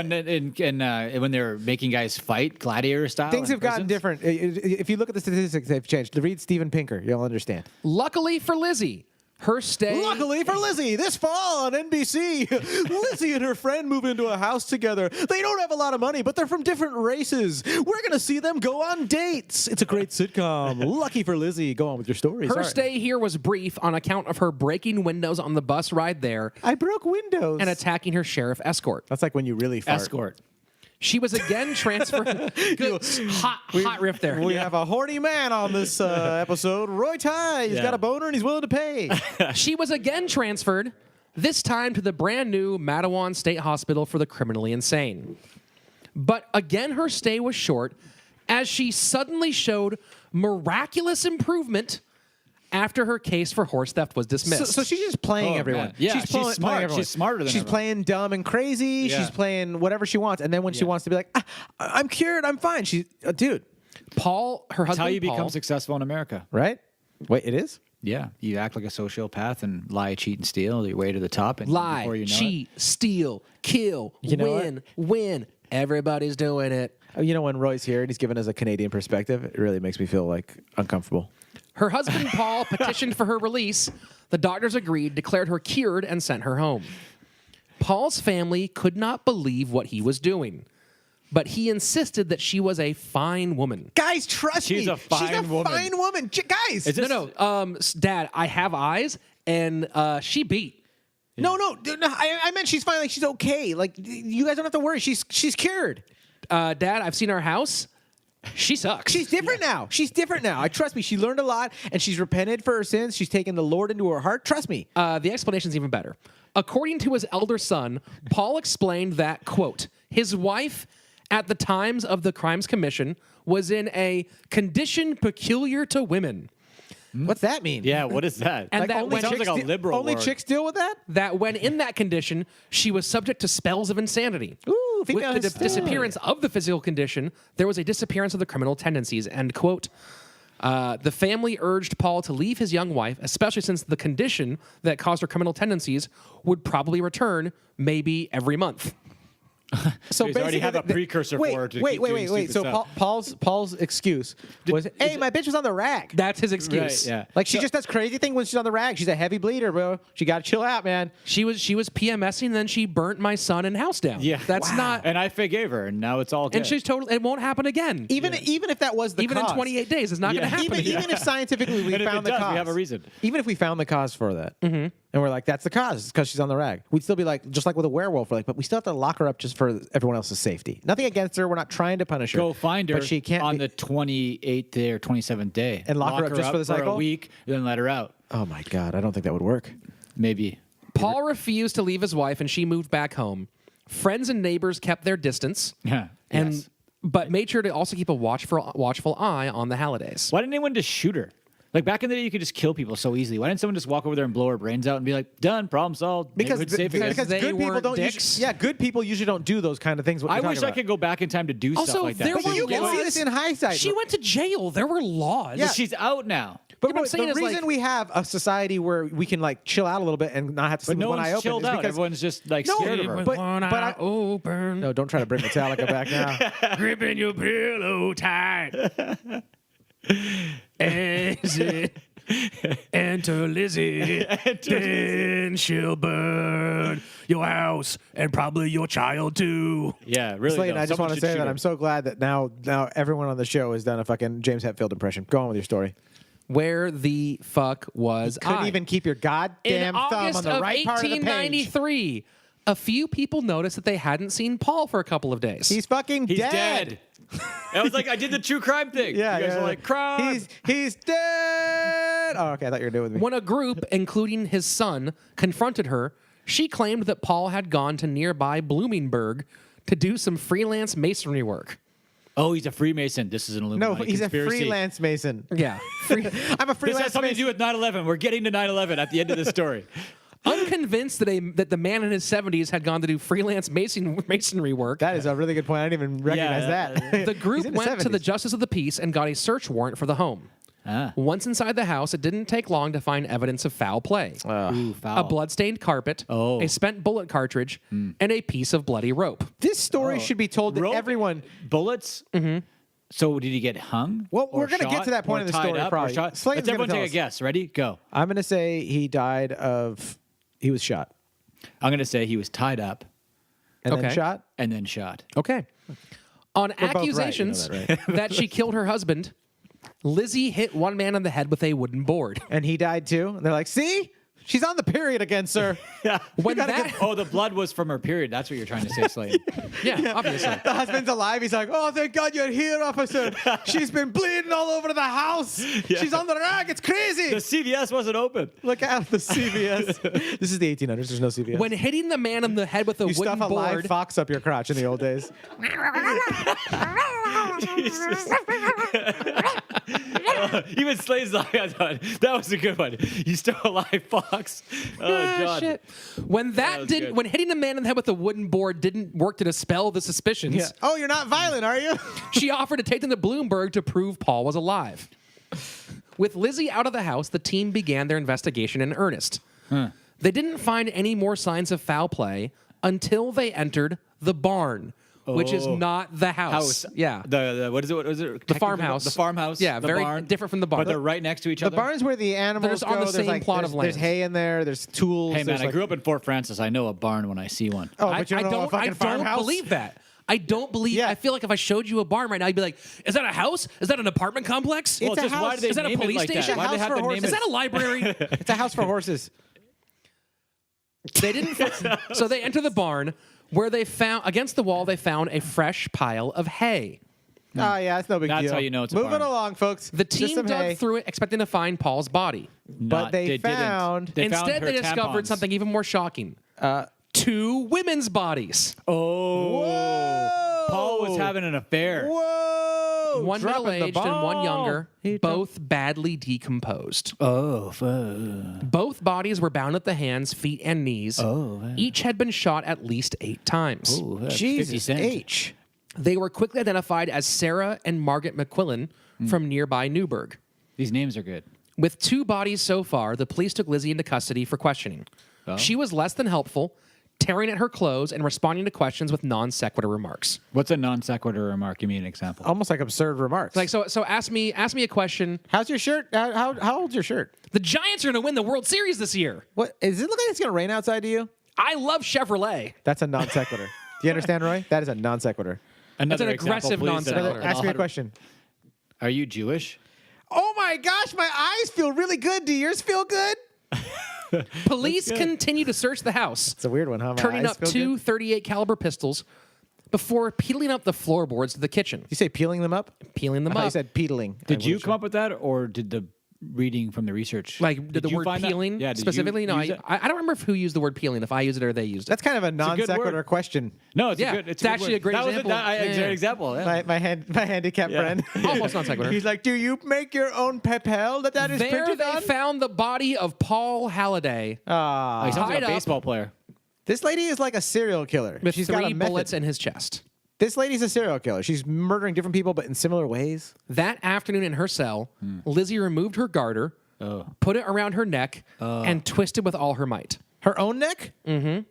they're making guys fight gladiator style. Things have gotten different. If you look at the statistics, they've changed. Read Steven Pinker. You'll understand. Luckily for Lizzie, her stay... Luckily for Lizzie, this fall on NBC, Lizzie and her friend move into a house together. They don't have a lot of money, but they're from different races. We're going to see them go on dates. It's a great sitcom. Lucky for Lizzie. Go on with your story. Her stay here was brief on account of her breaking windows on the bus ride there. I broke windows. And attacking her sheriff escort. That's like when you really fart. Escort. She was again transferred. Good, hot riff there. We have a horny man on this episode. Roy Tighe. He's got a boner and he's willing to pay. She was again transferred, this time to the brand new Matawan State Hospital for the criminally insane. But again, her stay was short as she suddenly showed miraculous improvement after her case for horse theft was dismissed. So she's just playing everyone. Man. Yeah, she's smart. Playing everyone. She's smarter than She's everyone. playing dumb and crazy. Yeah. She's playing whatever she wants. And then when she wants to be like, I'm cured, I'm fine. She's dude. Paul, her husband, That's how you Paul, become successful in America. Right? Wait, it is? Yeah, you act like a sociopath and lie, cheat, and steal your way to the top. And lie, before you know cheat, steal, kill, win. Everybody's doing it. You know, when Roy's here and he's giving us a Canadian perspective, it really makes me feel like uncomfortable. Her husband, Paul, petitioned for her release. The doctors agreed, declared her cured, and sent her home. Paul's family could not believe what he was doing, but he insisted that she was a fine woman. Guys, trust me. She's a fine woman. Fine woman. Guys. Dad, I have eyes, and she beat. No, I meant she's fine. Like, she's okay. Like, you guys don't have to worry. She's cured. Dad, I've seen our house. She sucks. She's different now. She's different now. I trust me. She learned a lot, and she's repented for her sins. She's taken the Lord into her heart. Trust me. The explanation's even better. According to his elder son, Paul explained that, quote, his wife at the times of the crimes commission was in a condition peculiar to women. What's that mean? Yeah, what is that? And that only sounds like a liberal Only word. chicks deal with that? That when in that condition, she was subject to spells of insanity. Ooh, female With the hysteria. disappearance of the physical condition, there was a disappearance of the criminal tendencies. And, quote, the family urged Paul to leave his young wife, especially since the condition that caused her criminal tendencies would probably return maybe every month. So He's already have a precursor wait, for her to wait, keep wait, doing wait, wait. stupid So stuff. Paul's excuse was, "Hey, my bitch was on the rag." That's his excuse. Right, yeah. Like she just does crazy thing when she's on the rag. She's a heavy bleeder, bro. She got to chill out, man. She was PMSing, and then she burnt my son and house down. Yeah, That's not. And I forgave her, and now it's all good. And she's totally. It won't happen again. Even if that was the Even cause. in 28 days, it's not going to happen Even, again. even if scientifically we And if found it the does, cause, we have a reason. Even if we found the cause for that, and we're like, that's the cause, it's because she's on the rag. We'd still be like, just like with a werewolf, we're like, but we still have to lock her up just for everyone else's safety. Nothing against her. We're not trying to punish her. Go find her but she can't on be- the 28th day or 27th day. And lock her up just for the for cycle? a week, then let her out. Oh my god, I don't think that would work. Maybe. Paul refused to leave his wife, and she moved back home. Friends and neighbors kept their distance, Yeah. and Yes. but made sure to also keep a watchful eye on the Hallidays. Why didn't anyone just shoot her? Like back in the day, you could just kill people so easily. Why didn't someone just walk over there and blow her brains out and be like, "Done, problem solved"? Because neighborhood safe again? because They good people weren't don't dicks. usually, good people usually don't do those kind of things. What I you're wish talking I about. could go back in time to do Also, stuff like that. there But were you can see laws. this in hindsight. She went to jail. There were laws. Yeah. She's out now. But what I'm the saying is, reason like- we have a society where we can like chill out a little bit and not have to sleep But no with one eye one's open chilled is out. because Everyone's just like No, scared of her. but- I- open, no, don't try to bring Metallica back now. gripping your pillow tight. Exit. Enter Lizzie. Then she'll burn your house and probably your child too. Yeah, really. Slayton, though. I just Someone want to should say shoot that her. I'm so glad that now everyone on the show has done a fucking James Hetfield impression. Go on with your story. Where the fuck was Couldn't I? even keep your goddamn In thumb August on the of right part of the page. 1893, a few people noticed that they hadn't seen Paul for a couple of days. He's fucking He's dead. dead. I was like, I did the true crime thing. Yeah, you guys yeah. are like, crime. He's dead. Oh, okay. I thought you were doing it with me. When a group, including his son, confronted her, she claimed that Paul had gone to nearby Bloomingburg to do some freelance masonry work. Oh, he's a Freemason. This is an No, Illuminati he's conspiracy. a freelance mason. Yeah. I'm a This freelance has something to do mason. with 9/11. We're getting to 9/11 at the end of this story. Unconvinced that the man in his 70s had gone to do freelance masonry work, That is a really good point. I didn't even recognize Yeah, that. the group He's in his went to the 70s. justice of the peace and got a search warrant for the home. Ah. Once inside the house, it didn't take long to find evidence of foul play. Ooh, foul. A blood-stained carpet, Oh. a spent bullet cartridge, and a piece of bloody rope. This story should be told to Rope? everyone. Bullets? Mm-hmm. So did he get hung? Well, or we're gonna get shot, to that point or in the tied story, up, or probably. shot? Slayton's Let's everyone gonna take a tell us. guess. Ready? Go. I'm going to say he died of. He was shot I'm going to say he was tied up and then Okay. shot. and then shot. Okay. On both right, you know accusations that, that she killed her husband, Lizzie hit one man on the head with a wooden board. And he died too. And they're like, see? She's on the period again, sir. When gotta that, get- Oh, the blood was from her period. That's what you're trying to say, Slade. yeah, obviously. The husband's alive. He's like, oh, thank God you're here, officer. She's been bleeding all over the house. She's on the rag. It's crazy. The CVS wasn't open. Look out, the CVS. This is the 1800s. There's no CVS. When hitting the man on the head with a you wooden stuff a live board, fox up your crotch in the old days. Even Slade's like, I thought that was a good one. You stole a live fox. Oh, God. shit. When that was didn't, good. when hitting the man on the head with a wooden board didn't work to dispel the suspicions, Yeah. Oh, you're not violent, are you? she offered to take them to Bloomberg to prove Paul was alive. With Lizzie out of the house, the team began their investigation in earnest. They didn't find any more signs of foul play until they entered the barn, which is not the house. Yeah. The what is it? What is it? The farmhouse. The farmhouse. Yeah, the very barn. different from the barn. But they're right next to each The other. barn's where the animals They're on go. the There's same plot there's, of land. There's hay in there. There's tools. Hey man, there's I like, grew up in Fort Francis. I know a barn when I see one. Oh, but you don't know a fucking I don't farmhouse? believe that. I don't believe. Yeah. I feel like if I showed you a barn right now, you'd be like, "Is that a house? Is that an apartment complex? It's Well, a just why house. do they Is that a name police it like station? that? Why do they House have for to name horses. Is it? that a library?" It's a house for horses. They didn't. So they enter the barn, where they found against the wall they found a fresh pile of hay. Oh, yeah, it's no big That's deal. how you know it's a Moving barn. along, folks. The Just team some dug hay. through it, expecting to find Paul's body. But they didn't. found- They found Instead, her they discovered tampons. something even more shocking: 2 women's bodies. Oh, Whoa! Paul was having an affair. Whoa! One Dropping the middle-aged and one ball. younger, He both badly decomposed. Oh, Both bodies were bound at the hands, feet, and knees. Each had been shot at least 8 times. Jesus H. They were quickly identified as Sarah and Margaret McQuillan from nearby Newburgh. These names are good. With 2 bodies so far, the police took Lizzie into custody for questioning. She was less than helpful, tearing at her clothes, and responding to questions with non sequitur remarks. What's a non sequitur remark? Give me an example. Almost like absurd remarks. Like so ask me a question. How's your shirt? How old's your shirt? The Giants are going to win the World Series this year. What is it? Look like it's gonna rain outside to you? I love Chevrolet. That's a non sequitur. Do you understand, Roy? That is a non sequitur. That's an Another aggressive example, please, non-sequitur. Ask me a question. Are you Jewish? Oh my gosh, my eyes feel really good. Do yours feel good? Police continue to search the house, It's a weird one, huh? My turning eyes up feel two good? .38 caliber pistols before peeling up the floorboards to the kitchen. You say peeling them up? Peeling them I thought up. you said peedling. Did you come up with that, or did the reading from the research? Like, did the you word find that? peeling Yeah, did you specifically? No, use it? I don't remember who used the word peeling, if I used it or they used it. That's kind of a non good sequitur word. question. No, it's Yeah, a good. it's a good actually word. a great that example. Was a Yeah. great example. Yeah. My handicapped friend. Almost non sequitur. He's like, do you make your own papel that is There printed they on? found the body of Paul Halliday Oh, he sounds like tied a up baseball player. This lady is like a serial killer. with She's got three a method. bullets in his chest. This lady's a serial killer. She's murdering different people, but in similar ways. That afternoon in her cell, Lizzie removed her garter, put it around her neck, and twisted with all her might. Her own neck? Mm-hmm.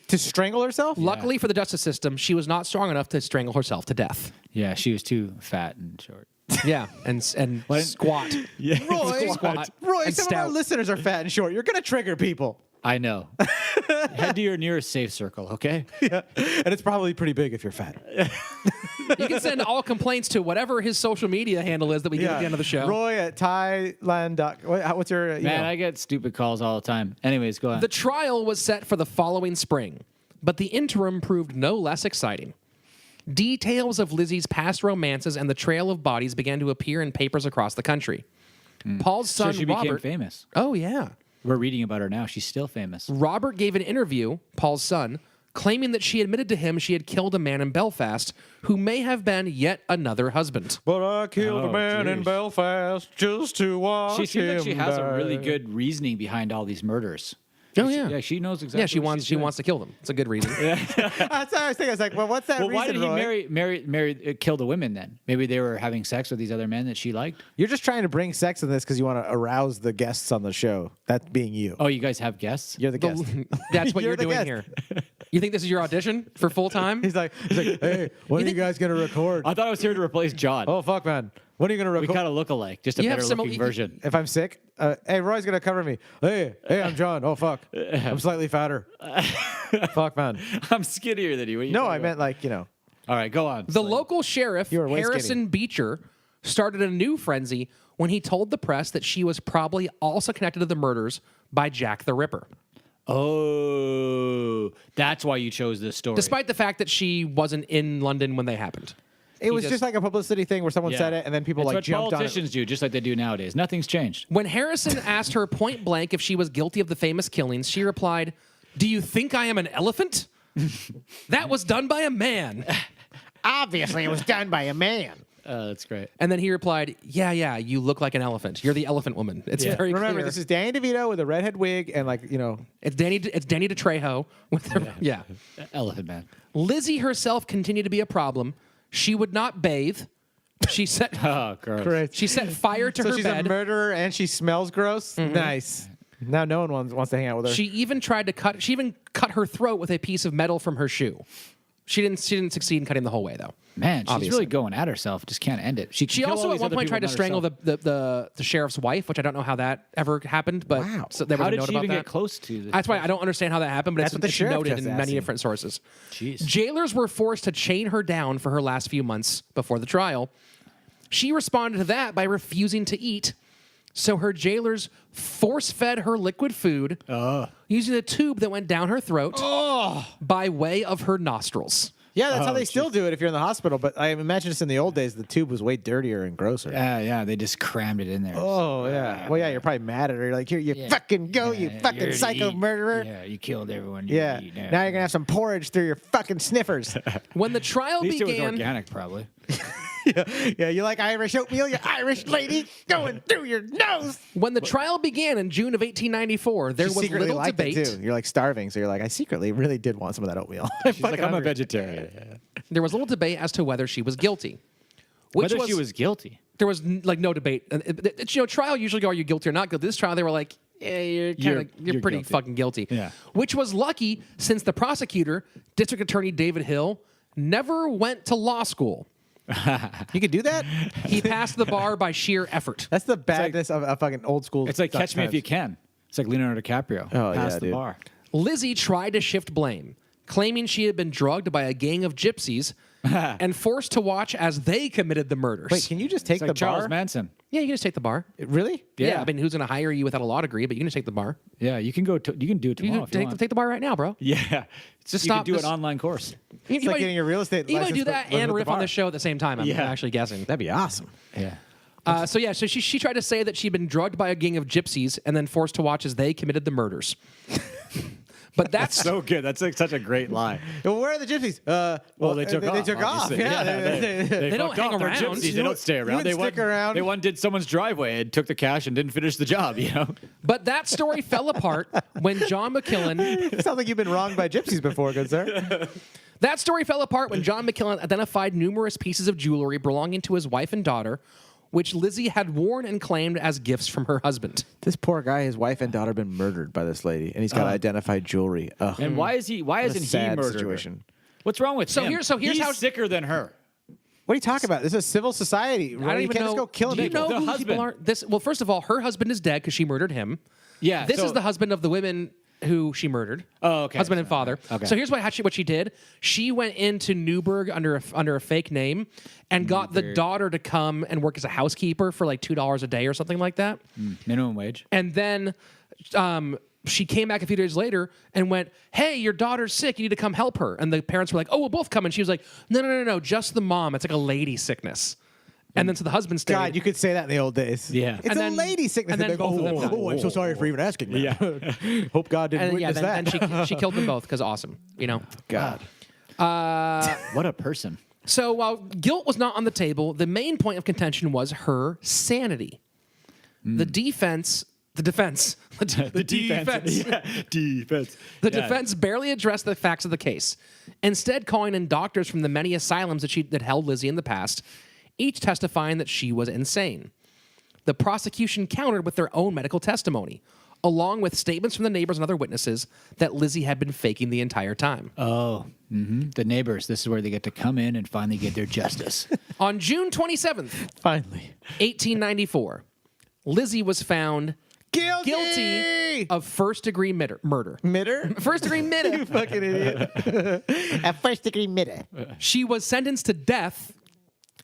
To strangle herself? Luckily for the justice system, she was not strong enough to strangle herself to death. Yeah, she was too fat and short. Yeah, and squat. Roy, Squat. Roy, and some of our stout. listeners are fat and short. You're going to trigger people. I know. Head to your nearest safe circle, okay? Yeah. And it's probably pretty big if you're fat. You can send all complaints to whatever his social media handle is that we give at the end of the show. Roy at Thailand. What's your email? Man, I get stupid calls all the time. Anyways, go on. The trial was set for the following spring, but the interim proved no less exciting. Details of Lizzie's past romances and the trail of bodies began to appear in papers across the country. Paul's so son, she became Robert. famous. Oh, yeah. We're reading about her now. She's still famous. Robert gave an interview, Paul's son, claiming that she admitted to him she had killed a man in Belfast who may have been yet another husband. But I killed Oh, a man in geez. Belfast just to watch She seems like she him has a die. really good reasoning behind all these murders. Oh, yeah. Yeah, she knows exactly. Yeah, she what wants she's she doing. wants to kill them. It's a good reason. That's what I was thinking. I was like, well, what's that Well, reason, why did he Roy? marry, kill the women then? Maybe they were having sex with these other men that she liked. You're just trying to bring sex in this because you want to arouse the guests on the show. That being you. Oh, you guys have guests? You're the guest. That's what you're the doing guest. here. You think this is your audition for full time? He's like, hey, when are you guys going to record? I thought I was here to replace John. Oh, fuck, man. When are you going to we record? kind of look alike, just a You have better similar- looking version. If I'm sick, hey, Roy's going to cover me. Hey, I'm John. Oh, fuck. I'm slightly fatter. Fuck, man. I'm skinnier than you. What are you No, talking I about? meant like, you know. All right, go on. The local sheriff, You were way Harrison skinny. Beecher, started a new frenzy when he told the press that she was probably also connected to the murders by Jack the Ripper. Oh, that's why you chose this story. Despite the fact that she wasn't in London when they happened. It was just- just like a publicity thing where someone Yeah. said it and then people It's like what jumped on politicians it. do, just like they do nowadays. Nothing's changed. When Harrison asked her point blank if she was guilty of the famous killings, she replied, "Do you think I am an elephant? That was done by a man." Obviously, it was done by a man. That's great. And then he replied, yeah, you look like an elephant. You're the elephant woman. It's very Remember, clear. this is Danny DeVito with a redhead wig and like, you know. It's Danny DeTrejo with her, yeah. Elephant man. Lizzie herself continued to be a problem. She would not bathe. She set Oh, gross. Great. she set fire to So her she's bed. a murderer and she smells gross? Nice. Now no one wants to hang out with her. She even cut her throat with a piece of metal from her shoe. She didn't succeed in cutting the whole way though. Man, she's Obviously. really going at herself. Just can't end it. She She also at one point tried to strangle the sheriff's wife, which I don't know how that ever happened, but Wow. so there was How a did note she about even that. get close to this? That's why I don't understand how that happened, but That's what the it's sheriff noted just in asked many him. different sources. Jeez. Jailers were forced to chain her down for her last few months before the trial. She responded to that by refusing to eat, so her jailers force-fed her liquid food using a tube that went down her throat by way of her nostrils. Yeah, that's how they still do it if you're in the hospital. But I imagine just in the old days, the tube was way dirtier and grosser. Yeah, they just crammed it in there. Oh, yeah. Well, yeah, you're probably mad at her. You're like, here, you fucking go, you fucking You're to psycho eat. murderer. Yeah, you killed everyone. You Yeah. eat. Now you're going to have some porridge through your fucking sniffers. When the trial At least it was began, organic, probably. Yeah, you like Irish oatmeal, you Irish lady, going through your nose. when the trial began in June of 1894, there She was secretly little liked debate. it, too. You're like starving, so you're like, I secretly really did want some of that oatmeal. She's like, I'm a vegetarian. There was little debate as to whether she was guilty. Which Whether she was guilty. there was like no debate. Trial usually go, are you guilty or not guilty? This trial, they were like, you're pretty guilty. fucking guilty. Yeah. Which was lucky since the prosecutor, District Attorney David Hill, never went to law school. You could do that? He passed the bar by sheer effort. That's the badness of a fucking old school. It's like Catch Me If You Can. It's like Leonardo DiCaprio. Oh, Pass yeah, the dude. bar. Lizzie tried to shift blame, claiming she had been drugged by a gang of gypsies and forced to watch as they committed the murders. Wait, can you just take It's like the Charles bar? Manson. Yeah, you can just take the bar. Really? Yeah, I mean, who's going to hire you without a law degree? But you can just take the bar. Yeah, you can go. You can do it You tomorrow can if you want. take the bar right now, bro. Yeah, Just you can stop do this- an online course. You It's like getting a real estate You might license, do that but and with the riff on bar. the show at the same time. I'm Yeah. actually guessing. That'd be awesome. Yeah. So she tried to say that she'd been drugged by a gang of gypsies and then forced to watch as they committed the murders. But that's So good. That's like such a great lie. Well, where are the gypsies? Well, they took off. They took off. obviously. Yeah. They don't fucked hang off. They're around. gypsies. You They don't stay around. wouldn't stick around. They one did someone's driveway and took the cash and didn't finish the job. You know. But that story fell apart when John McKillen. Sounds like you've been wronged by gypsies before, good sir. That story fell apart when John McKillen identified numerous pieces of jewelry belonging to his wife and daughter, which Lizzie had worn and claimed as gifts from her husband. This poor guy, his wife and daughter, been murdered by this lady, and he's got identified jewelry. Ugh. And why is he? Why What a isn't he sad murdered? situation. What's wrong with him? here's He's how- sicker than her. What are you talking about? This is a civil society. I don't You even can't know. just go killing Do you people. know The who husband. people are? Well, first of all, her husband is dead because she murdered him. Yeah. This so- is the husband of the women who she murdered. Oh, okay. Husband and father. Okay. So here's what she did. She went into Newburgh under a fake name and got the daughter to come and work as a housekeeper for like $2 a day or something like that. minimum wage. And then she came back a few days later and went, "Hey, your daughter's sick. You need to come help her." And the parents were like, "Oh, we'll both come." And she was like, No, just the mom. It's like a lady sickness." And then so the husband stayed. God, you could say that in the old days. Yeah. It's And a then- lady sickness. and then They go, both of them died. I'm so sorry for even asking that. Yeah. Hope God didn't and yeah, witness then that. she killed them both because awesome, you know. God. What a person. So while guilt was not on the table, the main point of contention was her sanity. The defense. The defense. Yeah. Defense. The defense barely addressed the facts of the case, instead calling in doctors from the many asylums that held Lizzie in the past, each testifying that she was insane. The prosecution countered with their own medical testimony, along with statements from the neighbors and other witnesses that Lizzie had been faking the entire time. Oh, the neighbors. This is where they get to come in and finally get their justice. On June 27th, Finally. 1894, Lizzie was found guilty of first-degree murder. Mitter? First-degree murder. You fucking idiot. A first degree mitter. She was sentenced to death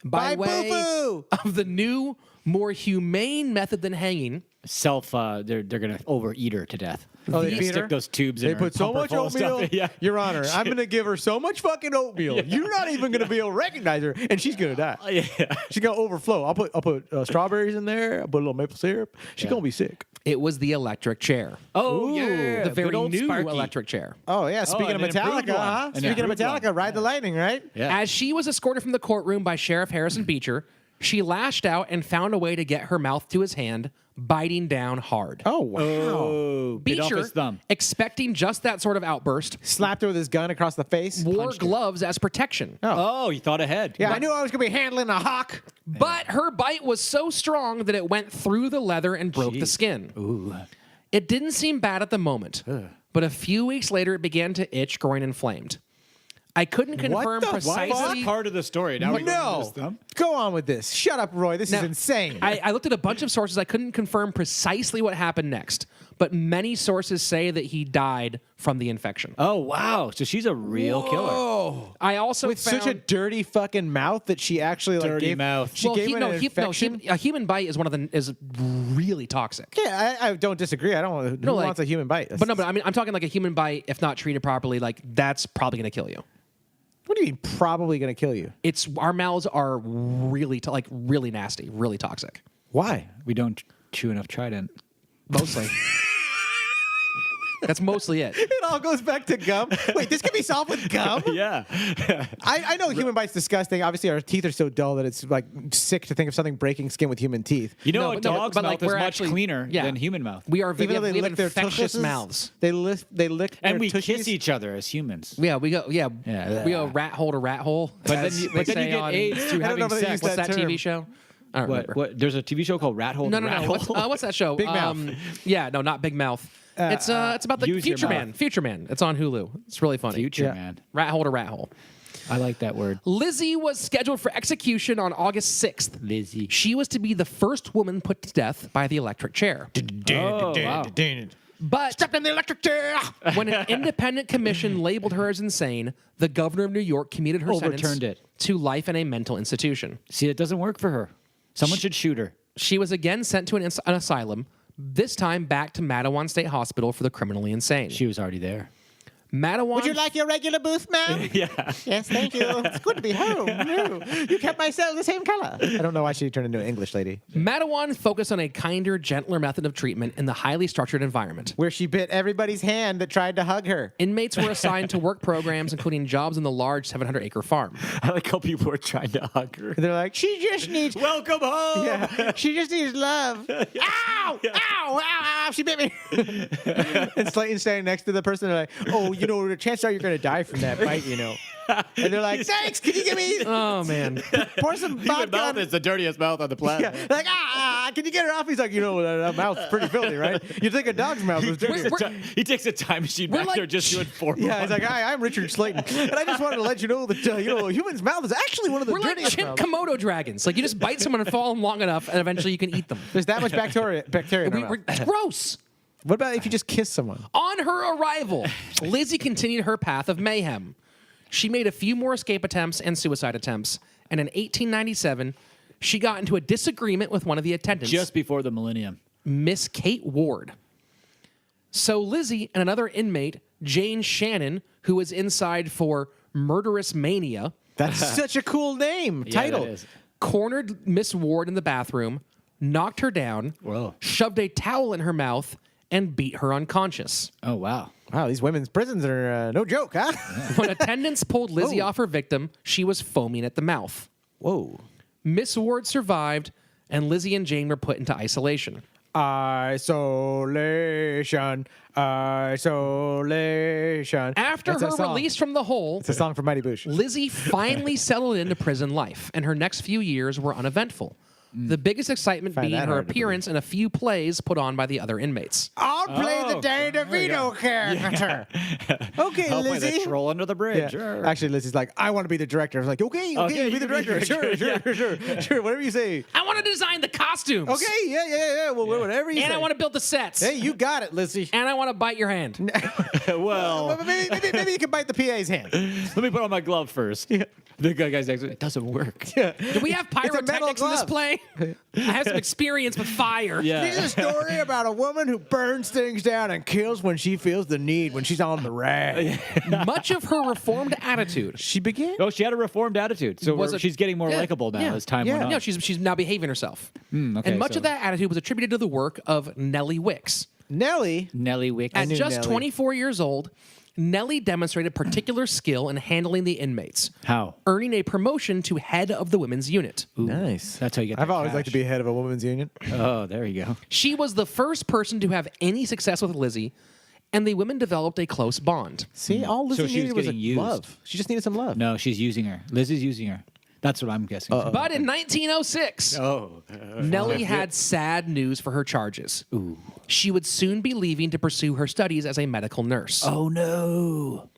by By way boo-boo. of the new, more humane method than hanging. They're gonna overeat her to death. Oh, they They're gonna feed stick her? those tubes in They her. put so pump her much full of oatmeal. stuff. Yeah. Your Honor, I'm going to give her so much fucking oatmeal. You're not even going to be able to recognize her, and she's going to die. Yeah. She's going to overflow. I'll put strawberries in there. I'll put a little maple syrup. She's going to be sick. It was the electric chair. Oh yeah. The very Good old new Sparky. electric chair. Oh, yeah. Speaking of and an improved Metallica, one. huh? An Speaking of improved one. Metallica, Ride the Lightning, right? Yeah. As she was escorted from the courtroom by Sheriff Harrison Beecher, she lashed out and found a way to get her mouth to his hand, biting down hard. Oh, wow. Oh, bit off Beecher, his thumb. expecting just that sort of outburst, Slapped her with his gun across the face. wore Punched her. gloves as protection. Oh, you thought ahead. Yeah, I knew I was going to be handling a hawk. But her bite was so strong that it went through the leather and broke the skin. Ooh. It didn't seem bad at the moment, but a few weeks later it began to itch, growing inflamed. I couldn't confirm the fuck? Why is precisely. this part of the story? Now we're going to No. his thumb? Go on with this. Shut up, Roy. This is Now, insane. I looked at a bunch of sources. I couldn't confirm precisely what happened next, but many sources say that he died from the infection. Oh wow! So she's a real killer. Oh. I also With found, such a dirty fucking mouth that she actually like Dirty gave mouth. She gave him an infection. a human bite is really toxic. Yeah, I don't disagree. I don't want. Who like- wants a human bite? But I mean, I'm talking like a human bite, if not treated properly, like that's probably going to kill you. What do you mean? Probably going to kill you? It's our mouths are really really nasty, really toxic. Why? We don't chew enough Trident. Mostly. That's mostly it. It all goes back to gum. Wait, this can be solved with gum? Yeah. I know human bite's disgusting. Obviously, our teeth are so dull that it's like sick to think of something breaking skin with human teeth. You know, No, a but no, dog's but, mouth like, is we're much actually- cleaner yeah. than human mouth. We are Even though they we have lick their infectious tushes, mouths. they lick And their we tushies. kiss each other as humans. Yeah, we go. Yeah, Yeah. we go rat hole to rat hole. But as then you they get say on- AIDS through I don't know having if they use sex. What's that term. TV show? I don't remember. What? There's a TV show called Rat Hole. No. Rat Hole? What's that show? Big Mouth. Yeah, no, not Big Mouth. It's about the Use Your Future Mouth. Man. Future Man. It's on Hulu. It's really funny. Future Man. Rat hole to rat hole. I like that word. Lizzie was scheduled for execution on August 6th. Lizzie. She was to be the first woman put to death by the electric chair. Oh, wow. But Strapped in the electric chair. when an independent commission labeled her as insane, the governor of New York commuted her Overturned sentence it. to life in a mental institution. See, it doesn't work for her. Someone should shoot her. She was again sent to an asylum, this time back to Mattawan State Hospital for the criminally insane. She was already there. Mattawan. Would you like your regular booth, ma'am? Yeah. Yes, thank you. It's good to be home. You kept my cell the same color. I don't know why she turned into an English lady. Mattawan focused on a kinder, gentler method of treatment in the highly structured environment. Where she bit everybody's hand that tried to hug her. Inmates were assigned to work programs, including jobs in the large 700-acre farm. I like how people were trying to hug her. They're like, she just needs. Welcome home. Yeah, she just needs love. Ow! Ow! Ow! Ow! She bit me. And Slaton's standing next to the person. They're like, oh, you know, the chances are you're going to die from that bite, you know. And they're like, thanks, can you give me? Oh, man. Pour some Human vodka mouth on. is the dirtiest mouth on the planet. Yeah, like, can you get her off? He's like, you know, that mouth's pretty filthy, right? You think a dog's mouth was dirty. He takes a time machine back like- there just to inform him. Yeah, he's like, hi, I'm Richard Slaton. And I just wanted to let you know that, you know, a human's mouth is actually one of the We're like dirtiest chimp mouths. Komodo dragons. Like, you just bite someone and fall them long enough, and eventually you can eat them. There's that much bacteria in our mouth. It's gross. What about if you just kiss someone? On her arrival, Lizzie continued her path of mayhem. She made a few more escape attempts and suicide attempts, and in 1897, she got into a disagreement with one of the attendants, Just before the millennium. Miss Kate Ward. So Lizzie and another inmate, Jane Shannon, who was inside for murderous mania, That's such a cool name, title. That is. cornered Miss Ward in the bathroom, knocked her down, Whoa. shoved a towel in her mouth, and beat her unconscious. Oh, wow. Wow, these women's prisons are no joke, huh? When attendants pulled Lizzie Whoa. off her victim, she was foaming at the mouth. Whoa. Miss Ward survived, and Lizzie and Jane were put into isolation. Isolation. Isolation. After That's a her song. release from the hole, It's a song from Mighty Boosh. Lizzie finally settled into prison life, and her next few years were uneventful. The biggest excitement Find being that her hard to appearance in a few plays put on by the other inmates. I'll play the Danny DeVito character. Okay, Help by Lizzie. the troll under the bridge. Yeah. Sure. Actually, Lizzie's like, I want to be the director. I was like, okay, Okay, be you the can be director. the director. Sure, whatever you say. I want to design the costumes. Okay, yeah. Well, whatever you And say. I want to build the sets. Hey, you got it, Lizzie. And I want to bite your hand. Well, Maybe you can bite the PA's hand. let me put on my glove first. The guy's next to it. It doesn't work. Yeah. Do we have a metal pyrotechnics in this glove. play? I have some experience with fire. Yeah. This is a story about a woman who burns things down and kills when she feels the need, when she's on the rag. Much of her reformed attitude. She began. Oh, she had a reformed attitude. So Was it- she's getting more Yeah, likable now yeah, as time yeah. went on. No, she's now behaving herself. okay, and much so- of that attitude was attributed to the work of Nellie Wicks. Nellie. Nellie Wicks. At knew just Nellie. 24 years old, Nellie demonstrated particular skill in handling the inmates, How? earning a promotion to head of the women's unit. Nice. That's how you get I've that always liked to cash. be head of a women's union. Oh, there you go. She was the first person to have any success with Lizzie, and the women developed a close bond. See, all Lizzie So she was needed was getting used. love. She just needed some love. No, she's using her. Lizzie's using her. That's what I'm guessing. But in 1906, Nellie had sad news for her charges. She would soon be leaving to pursue her studies as a medical nurse. Oh, no.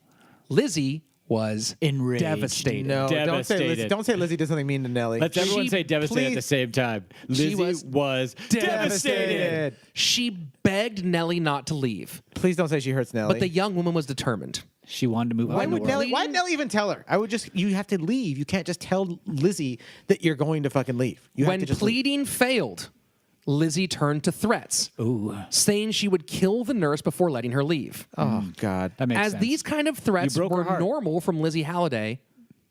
Lizzie was Enraged. devastated. No, Devastated. don't say Lizzie did something mean to Nellie. Let's everyone She- say devastated at the please- same time. She Lizzie was devastated. She begged Nellie not to leave, Please don't say she hurts Nellie. but the young woman was determined. She wanted to move why on the would world. Nellie? Why did Nellie even tell her? I would just. You have to leave. You can't just tell Lizzie that you're going to fucking leave. You have When to just leave. pleading failed, Lizzie turned to threats, saying she would kill the nurse before letting her leave. Oh God. That makes As sense. these kind of threats You broke her were heart. normal from Lizzie Halliday,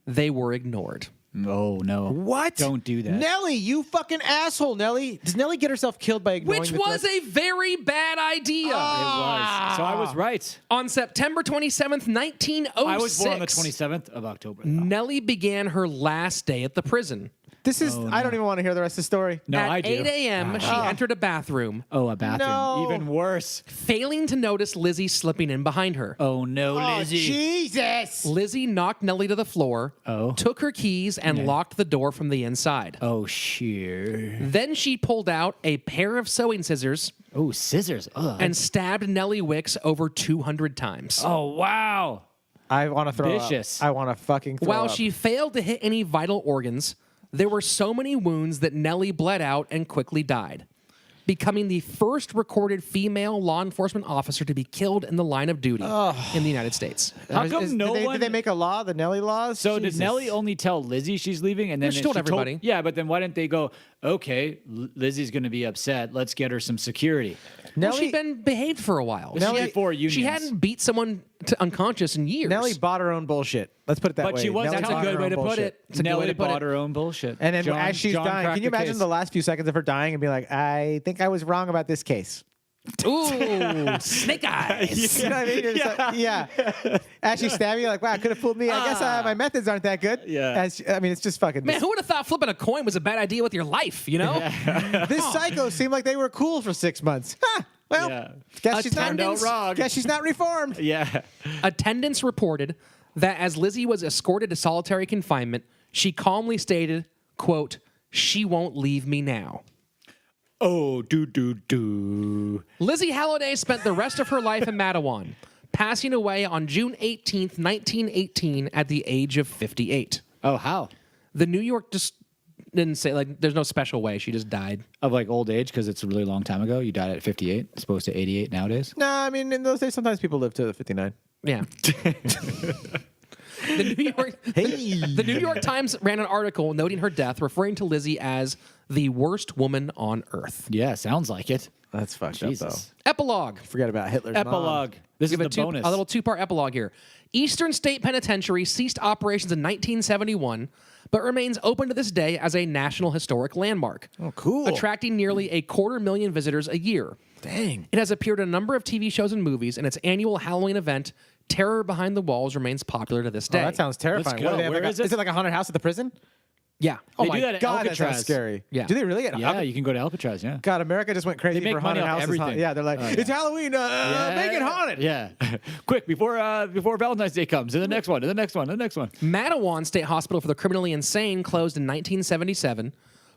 they were ignored. Oh, no. What? Don't do that. Nellie, you fucking asshole, Nellie. Does Nellie get herself killed by ignoring Which the was threats? a very bad idea. It was. So I was right. On September 27th, 1906, I was born on the 27th of October. Nellie began her last day at the prison. This is. I don't even want to hear the rest of the story. No, At I do. 8 a.m., she entered a bathroom, Oh, a bathroom. No. Even worse. failing to notice Lizzie slipping in behind her. Oh, no, Oh, Lizzie. Jesus! Lizzie knocked Nellie to the floor, took her keys, and locked the door from the inside. Oh, sheer. Then she pulled out a pair of sewing scissors Oh, scissors. Ugh. and stabbed Nellie Wicks over 200 times. Oh, wow. I want to throw Vicious. up. I want to fucking throw While up. she failed to hit any vital organs, there were so many wounds that Nellie bled out and quickly died, becoming the first recorded female law enforcement officer to be killed in the line of duty in the United States. How come Did they make a law, the Nelly laws? So Jesus. did Nellie only tell Lizzie she's leaving, and then She told everybody. Yeah, but then why didn't they go? Okay, Lizzie's going to be upset. Let's get her some security. Well, Nellie, she'd been behaved for a while. This is before unions. She hadn't beat someone to unconscious in years. Nellie bought her own bullshit. Let's put it that But way. she was Nellie That's a bought good her way own to put bullshit. it. It's a good way Nellie to put bought it. her own bullshit. And then John- as she's John dying, cracked can you the imagine case. the last few seconds of her dying and be like, I think I was wrong about this case. Ooh, snake eyes. You know what I mean? You're just like, yeah. As she's stabbing you, like, wow, could have fooled me. I guess my methods aren't that good. Yeah. I mean, it's just fucking. Man, who would have thought flipping a coin was a bad idea with your life, you know? This psycho seemed like they were cool for 6 months. Huh, well, Yeah. guess she's not Turned out wrong. Guess she's not reformed. Yeah. Attendants reported that as Lizzie was escorted to solitary confinement, she calmly stated, quote, "She won't leave me now." Oh, do. Lizzie Halliday spent the rest of her life in Mattawan, passing away on June 18th, 1918 at the age of 58. Oh, how? The New York just didn't say, like, there's no special way. She just died. Of like old age, because it's a really long time ago. You died at 58, as opposed to 88 nowadays. No, I mean, in those days, sometimes people live to 59. Yeah. The New York Times ran an article noting her death, referring to Lizzie as the worst woman on earth. Yeah, sounds like it. That's fucked up, Jesus. though. Epilogue. Forget about Hitler's mom. Epilogue. This is Give the bonus. a little two-part epilogue here. Eastern State Penitentiary ceased operations in 1971, but remains open to this day as a National Historic Landmark. Oh, cool. Attracting nearly 250,000 visitors a year. Dang. It has appeared in a number of TV shows and movies, and its annual Halloween event, Terror Behind the Walls, remains popular to this day. Oh, that sounds terrifying. Let's What go. do they have, Where like is it? Is it like a haunted house at the prison? Yeah. Oh They my do that at God, that Alcatraz. sounds scary. Yeah. Do they really? Yeah, you can go to Alcatraz, yeah. God, America just went crazy They make for haunted money off houses. everything. Yeah, they're like, Oh, yeah. it's Halloween, make it haunted. Yeah. Quick, before Valentine's Day comes, and the next one, and the next one, and the next one. Mattawan State Hospital for the Criminally Insane closed in 1977,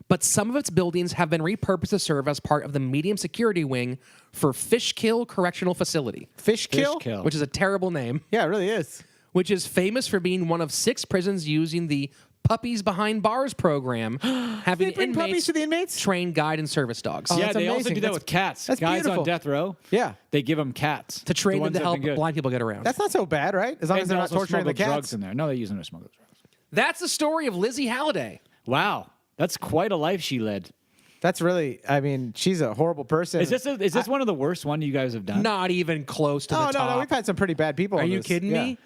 but some of its buildings have been repurposed to serve as part of the medium security wing for Fishkill Correctional Facility, Fish kill? Fishkill. which is a terrible name, Yeah, it really is. which is famous for being one of 6 prisons using the Puppies Behind Bars program, having They bring inmates puppies to the inmates? train guide and service dogs. Oh, Yeah, that's they also amazing. do that That's- with cats. that's Guys beautiful. on death row. Yeah. They give them cats. To train The them ones to that have help been good. blind people get around. That's not so bad, right? As long as And they're they not also torturing the smuggle drugs cats. in there. No, they use them to smuggle drugs. That's the story of Lizzie Halliday. Wow. That's quite a life she led. That's really, I mean, she's a horrible person. Is this one of the worst one you guys have done? Not even close to Oh, the no, top. no, we've had some pretty bad people. Are on you this. kidding Yeah. me?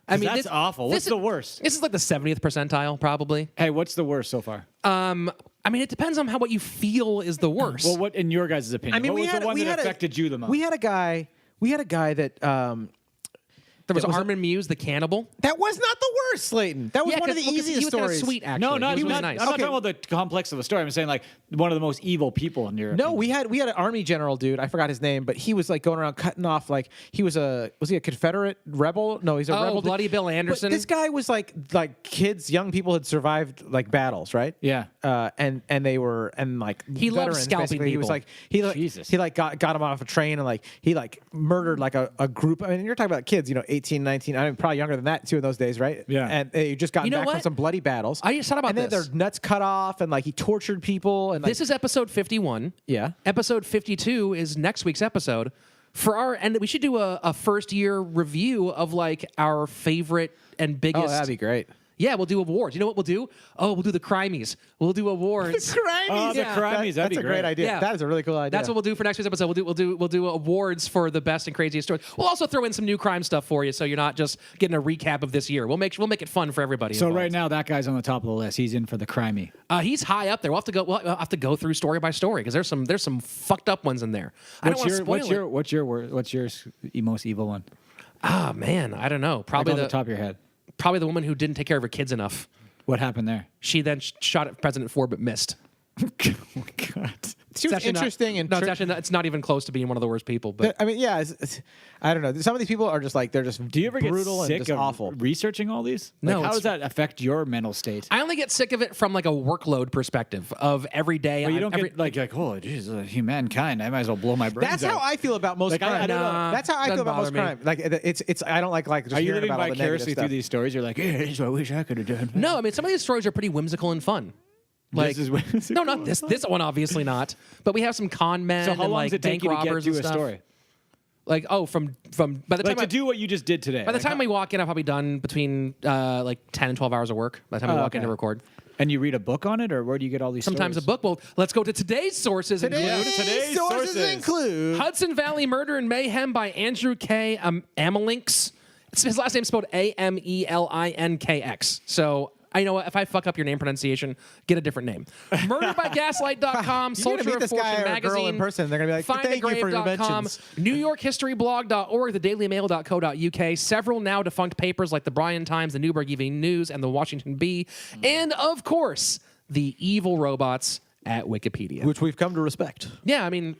That's awful. What's the worst? This is like the 70th percentile, probably. Hey, what's the worst so far? I mean, it depends on what you feel is the worst. Well, what in your guys' opinion? I mean, what was the one that affected you the most? We had a guy that there was it was- Armin Muse, the cannibal. that was not the worst, Slayton. That was one of the 'cause easiest he was stories. Kind of sweet, actually. No, he was really not, nice. I'm not Okay. talking about the complex of the story. I'm saying like one of the most evil people in your No, we had an army general dude. I forgot his name, but he was like going around cutting off like was he a Confederate rebel? No, he's a Oh, rebel. Bloody Bill But Anderson? this guy was like kids, young people had survived like battles, right? Yeah. And they were like He loved veterans, scalping basically. He was people. like Jesus. he like got him off a train and like he like murdered like a group. I mean, you're talking about kids, 18, 19. I mean, probably younger than that too in those days, right? Yeah. And they just got You know back from what? some bloody battles. I just thought about and then this. their nuts cut off and like he tortured people and like, This is episode 51. Yeah. Episode 52 is next week's episode. And we should do a first year review of like our favorite and biggest. Oh, that'd be great. Yeah, we'll do awards. You know what we'll do? Oh, we'll do the CRiiiMEs. We'll do awards. Oh, the Yeah. CRiiiMEs. That'd That's be a great idea. Yeah. That is a really cool idea. That's what we'll do for next week's episode. We'll do awards for the best and craziest stories. We'll also throw in some new crime stuff for you, so you're not just getting a recap of this year. We'll make it fun for everybody. So involved. right now, that guy's on the top of the list. He's in for the CRiiiME. He's high up there. We'll have to go through story by story because there's some fucked up ones in there. I don't want to spoil it. What's your most evil one? Ah, man, I don't know. Like Probably on the top of your head. probably the woman who didn't take care of her kids enough. What happened there? She then shot at President Ford but missed. Oh my God. She was interesting and it's actually not, it's not even close to being one of the worst people. But I mean, yeah, I don't know. Some of these people are just like they're just Do you ever brutal get sick and just of awful. researching all these? No, Like, how it's- does that affect your mental state? I only get sick of it from like a workload perspective of every day. Well, you don't get like, oh, geez, humankind. I might as well blow my brains That's out. how I feel about most Like, I crime. don't know. That's how I feel Doesn't about most bother me. crime. Like it's I don't like just Are you hearing living about all the negative vicariously through stuff. these stories? You're like, yeah, this is what I wish I could have done. No, I mean some of these stories are pretty whimsical and fun. Like This is whimsical no, not and this. fun. This one obviously not. But we have some con men So how and long like does it take bank you to get robbers through and a stuff. story? Like from by the Like time to do what you just did today. by the Like, time we walk in, I've probably done between like 10 and 12 hours of work by the time we walk in to record. And you read a book on it, or where do you get all these? Sometimes a stories? book. Well, let's go to today's sources. Today's sources include Hudson Valley Murder and Mayhem by Andrew K. Amalinks. His last name's spelled Amelinkx. So I know if I fuck up your name pronunciation, get a different name. Murderbygaslight.com, You're gonna Soldier meet of this guy Fortune or girl magazine. in person. They're gonna be like, "Thank you for your Findagrave.com, mentions." NewYorkHistoryBlog.org, TheDailyMail.co.uk, several now defunct papers like the Bryan Times, the Newburgh Evening News, and the Washington Bee, and of course, the evil robots at Wikipedia. Which we've come to respect. Yeah, I mean,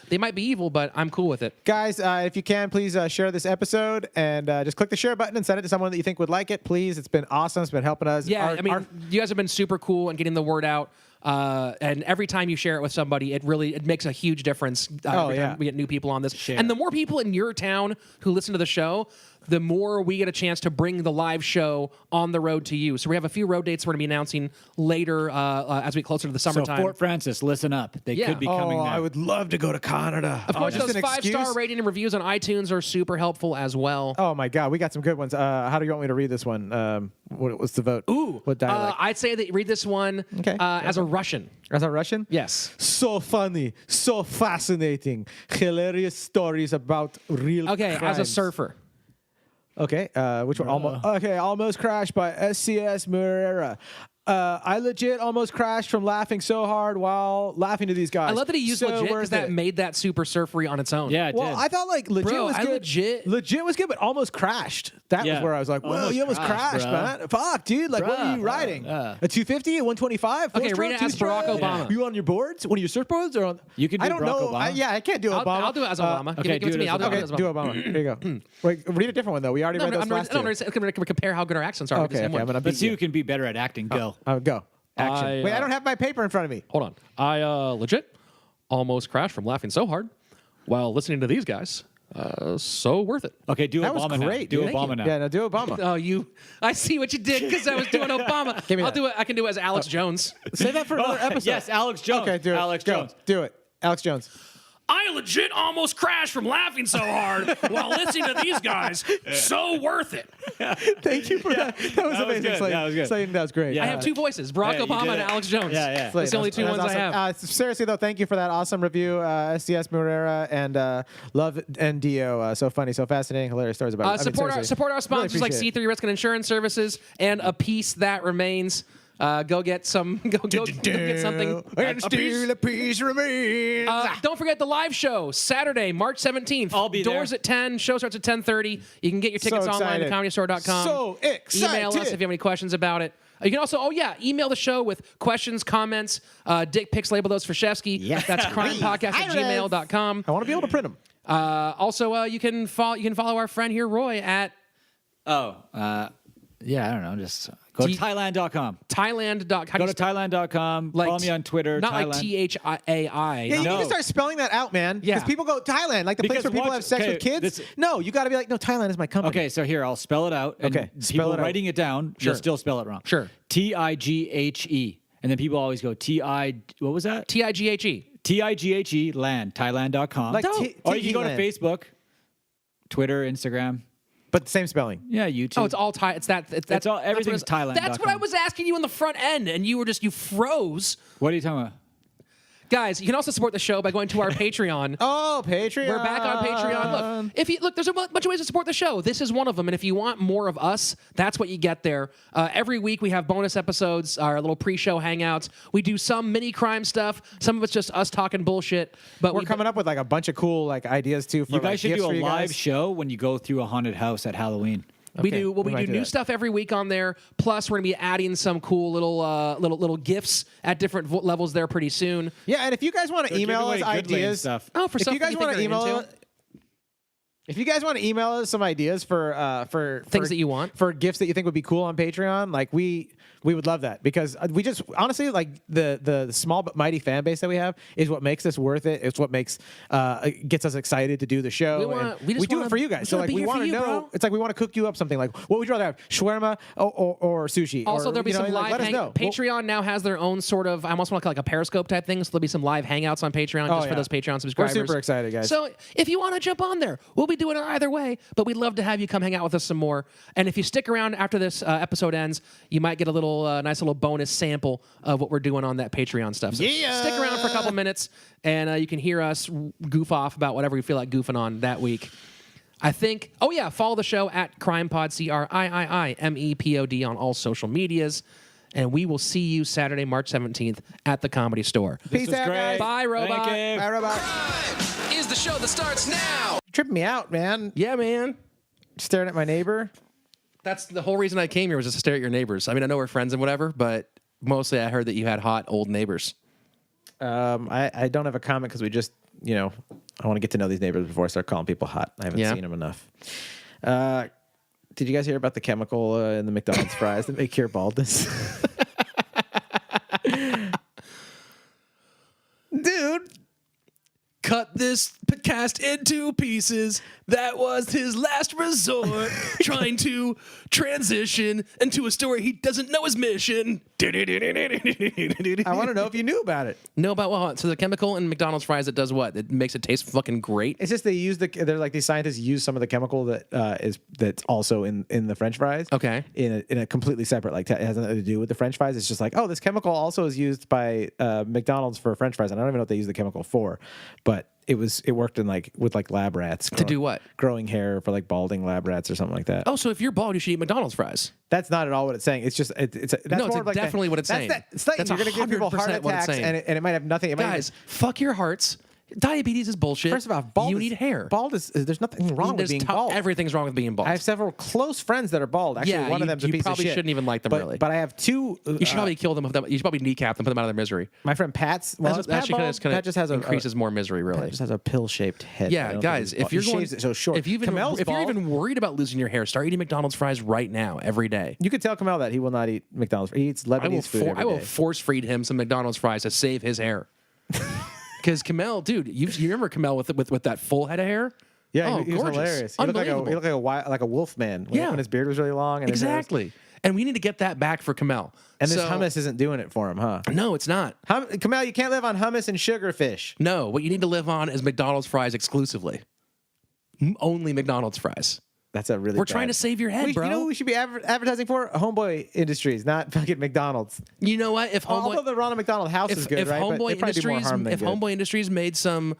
they might be evil, but I'm cool with it. Guys, if you can, please share this episode and just click the share button and send it to someone that you think would like it, please. It's been awesome. It's been helping us. Yeah, I mean, you guys have been super cool and getting the word out. And every time you share it with somebody, it makes a huge difference. Every time we get new people on this. And the more people in your town who listen to the show, the more we get a chance to bring the live show on the road to you. So we have a few road dates we're going to be announcing later as we get closer to the So summertime. Fort Francis, listen up. They Yeah. could be coming there. I would love to go to Canada. of course, just those an 5-star excuse? rating and reviews on iTunes are super helpful as well. Oh my God, we got some good ones. How do you want me to read this one? What's the vote? Ooh, what dialect? I'd say that you read this one as a Russian. Is that Russian? Yes. So funny, so fascinating, hilarious stories about real. Okay, as a crimes. surfer. Okay, which one? Almost crashed by SCS Murera. I legit almost crashed from laughing so hard while laughing to these guys. I love that he used so legit because worth that it. made that super surfery on its own. Yeah, it Well, did. I thought like legit Bro, was I good. Legit was good, but almost crashed. That was Yeah. where I was like, "Whoa, Almost you almost crashed, crashed, bro. man! Fuck, dude! Like, what were you Bruh. riding? Yeah. A 250, a 125? Okay, read it as Barack Obama. You on your boards? One of your surfboards or on? You can do I don't Barack know. Obama. I can't do Obama. I'll do it as Obama. okay, give it do to it me. as I'll do Obama. it Okay, as do Obama. Obama. Here you go. Wait, read a different one though. We already read those last two. I'm going to compare how good our accents are. with the Okay, same okay, I'm one. gonna beat Let's see you. who can be better at acting. Go. Go. Action. I, Wait, I don't have my paper in front of me. Hold on. I legit almost crashed from laughing so hard while listening to these guys. So worth it. Okay, do That was Obama great. now. Do dude. Obama now. Yeah, no, do Obama. Oh, I see what you did because I was doing Obama. Give me I'll that. do it. I can do it as Alex Jones. Say that for another episode. Yes, Alex Jones. Okay, do it. Alex Go. Jones. Do it. Alex Jones. I legit almost crashed from laughing so hard while listening to these guys. So worth it. Thank you for that. That was That was amazing. good. Slayton. That was good. Slayton, that was great. Yeah. I have two voices: Barack Yeah, you Obama did and it. Alex Jones. Yeah, yeah. That's the only two ones I awesome. have. Seriously though, thank you for that awesome review, SCS Murera, and love and Dio. So funny, so fascinating, hilarious stories about it. Support our sponsors like appreciate C3 Risk and Insurance Services and A Piece That Remains. Go get some. Go get something. And still a piece remains. Don't forget the live show Saturday, March 17th. I'll be Doors there. at 10. Show starts at 10:30. You can get your tickets online at comedystore.com. So excited. Email us if you have any questions about it. You can also, email the show with questions, comments, dick pics. Label those for Shefsky. Yes. That's crimepodcast@gmail.com. I want to be able to print them. Also, you can follow our friend here, Roy, at Yeah, I don't know. Just go to Thailand.com. Thailand.com. Go to Thailand.com. Follow me on Twitter. Not Thailand. like THIAI. Yeah, you No. need to start spelling that out, man. Yeah. Because people go Thailand, like the place Because where people watch- have sex okay, with kids. this- No, you got to be like, no, Thailand is my company. Okay, so here, I'll spell it out. And Okay, people spell it out. writing it down, you'll still spell it wrong. Sure. Tighe. And then people always go what was that? TIGHE. Tighe land, Thailand.com. Like or you can go to Land. Facebook, Twitter, Instagram. But the same spelling. Yeah, YouTube. Oh, it's all Thai. That's all- what everything's it was- That's what I Thailand.com. was asking you on the front end, and you froze. What are you talking about? Guys, you can also support the show by going to our Patreon. Oh, Patreon. We're back on Patreon. Look, there's a bunch of ways to support the show. This is one of them, and if you want more of us, that's what you get there. Every week we have bonus episodes, our little pre-show hangouts. We do some mini crime stuff. Some of it's just us talking bullshit. But We're coming up with like a bunch of cool like ideas too. For You guys should gifts do for a you live guys. show when you go through a haunted house at Halloween. We Okay, do we might do new that. stuff every week on there. Plus, we're gonna be adding some cool little gifts at different levels there pretty soon. Yeah, and if you guys want to email us ideas, stuff. Oh, for if stuff you guys want to email. If you guys want to email us some ideas for Things that you want. for gifts that you think would be cool on Patreon, like we would love that because we just honestly like the small but mighty fan base that we have is what makes this worth it. It's what makes gets us excited to do the show. We just do wanna- it for you we guys. just So wanna like be we here want for to you, know. bro. It's like we want to cook you up something. Like what would you rather have, shawarma or sushi? Also, or, there'll be you know, some like, live. let us know. Patreon now has their own sort of. I almost want to call it like a Periscope type thing. So there'll be some live hangouts on Patreon just for yeah. those Patreon We're subscribers. super excited, guys. So if you want to jump on there, we'll be doing it either way. But we'd love to have you come hang out with us some more. And if you stick around after this episode ends, you might get a little nice little bonus sample of what we're doing on that Patreon stuff. So stick around for a couple minutes, and you can hear us goof off about whatever we feel like goofing on that week. I think. Oh yeah, follow the show at CRiiiMEPod, CRiiiMEPOD on all social medias, and we will see you Saturday, March 17th at the Comedy Store. Peace out, guys. Bye, robot. Thank you. Bye, robot. Crime is the show that starts now. Tripping me out, man. Yeah, man. Staring at my neighbor. That's the whole reason I came here was just to stare at your neighbors. I mean, I know we're friends and whatever, but mostly I heard that you had hot old neighbors. I don't have a comment because we just, I want to get to know these neighbors before I start calling people hot. I haven't seen them enough. Did you guys hear about the chemical in the McDonald's fries that may cure baldness? Dude. Cut this podcast into pieces. That was his last resort, trying to transition into a story he doesn't know his mission. I want to know if you knew about it. Know about what? So the chemical in McDonald's fries that does what? It makes it taste fucking great. It's just they're like these scientists use some of the chemical that's also in the French fries. Okay. In a completely separate, like it has nothing to do with the French fries. It's just like, oh, this chemical also is used by McDonald's for French fries. And I don't even know what they use the chemical for, but it worked with lab rats To do what? Growing hair for like balding lab rats or something like that. Oh, so if you're bald, you should eat McDonald's fries. That's not at all what it's saying. It's just that's No, more it's like definitely what it's saying. It's like That's you're going to give people heart 100% what it's attacks, saying. and it might have nothing. It might Guys, fuck your hearts. Diabetes is bullshit. first of all, bald you is- need hair. Bald is there's nothing wrong with being bald. Everything's wrong with being bald. I have several close friends that are bald. Actually, Yeah, one of you- them's a you piece probably of shit. shouldn't even like them, but, really. But I have two. You should probably kill them. You should probably kneecap them, put them out of their misery. My friend Pat's. Well, That is Pat actually bald? kind Pat just has increases more misery, really. Pat just has a pill-shaped head. I Yeah, don't think guys, he's bald. if you're He going, shaves it so short. if you're Kamel's bald. even worried about losing your hair, start eating McDonald's fries right now, every day. You could tell Kamel that he will not eat McDonald's. He eats Lebanese food every I will day. force feed him some McDonald's fries to save his hair. Because Kamel, dude, you remember Kamel with that full head of hair? Yeah, oh, he was gorgeous. hilarious. He looked Unbelievable. like a wolf man. When his beard was really long. And his hair was- Exactly. And we need to get that back for Kamel. And this So- hummus isn't doing it for him, huh? No, it's not. Kamel, you can't live on hummus and sugarfish. No, what you need to live on is McDonald's fries exclusively. Only McDonald's fries. That's a really. We're trying to save your head, bro. You know who we should be advertising for? Homeboy Industries, not fucking McDonald's. You know what? If Homeboy, Although the Ronald McDonald House is good, if right? But Homeboy they probably do more Industries, harm than if good. Homeboy Industries made some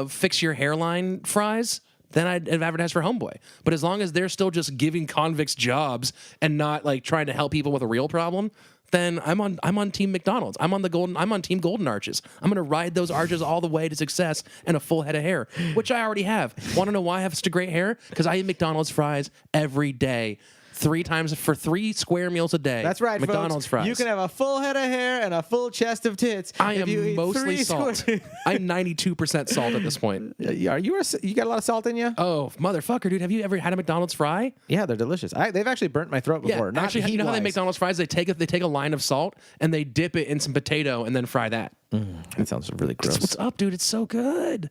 fix your hairline fries, then I'd advertise for Homeboy. But as long as they're still just giving convicts jobs and not like trying to help people with a real problem, then I'm on Team McDonald's. I'm on Team Golden Arches. I'm gonna ride those arches all the way to success and a full head of hair, which I already have. Want to know why I have such a great hair? Because I eat McDonald's fries every day. 3 times for 3 square meals a day. That's right, McDonald's folks. fries. You can have a full head of hair and a full chest of tits. I if you am eat mostly 3 salt. square- I'm 92% salt at this point. you got a lot of salt in you? Oh, motherfucker, dude. Have you ever had a McDonald's fry? Yeah, they're delicious. They've actually burnt my throat before. Not actually, you know how they heat-wise. McDonald's fries? They take a line of salt and they dip it in some potato and then fry that. That sounds really gross. What's up, dude? It's so good.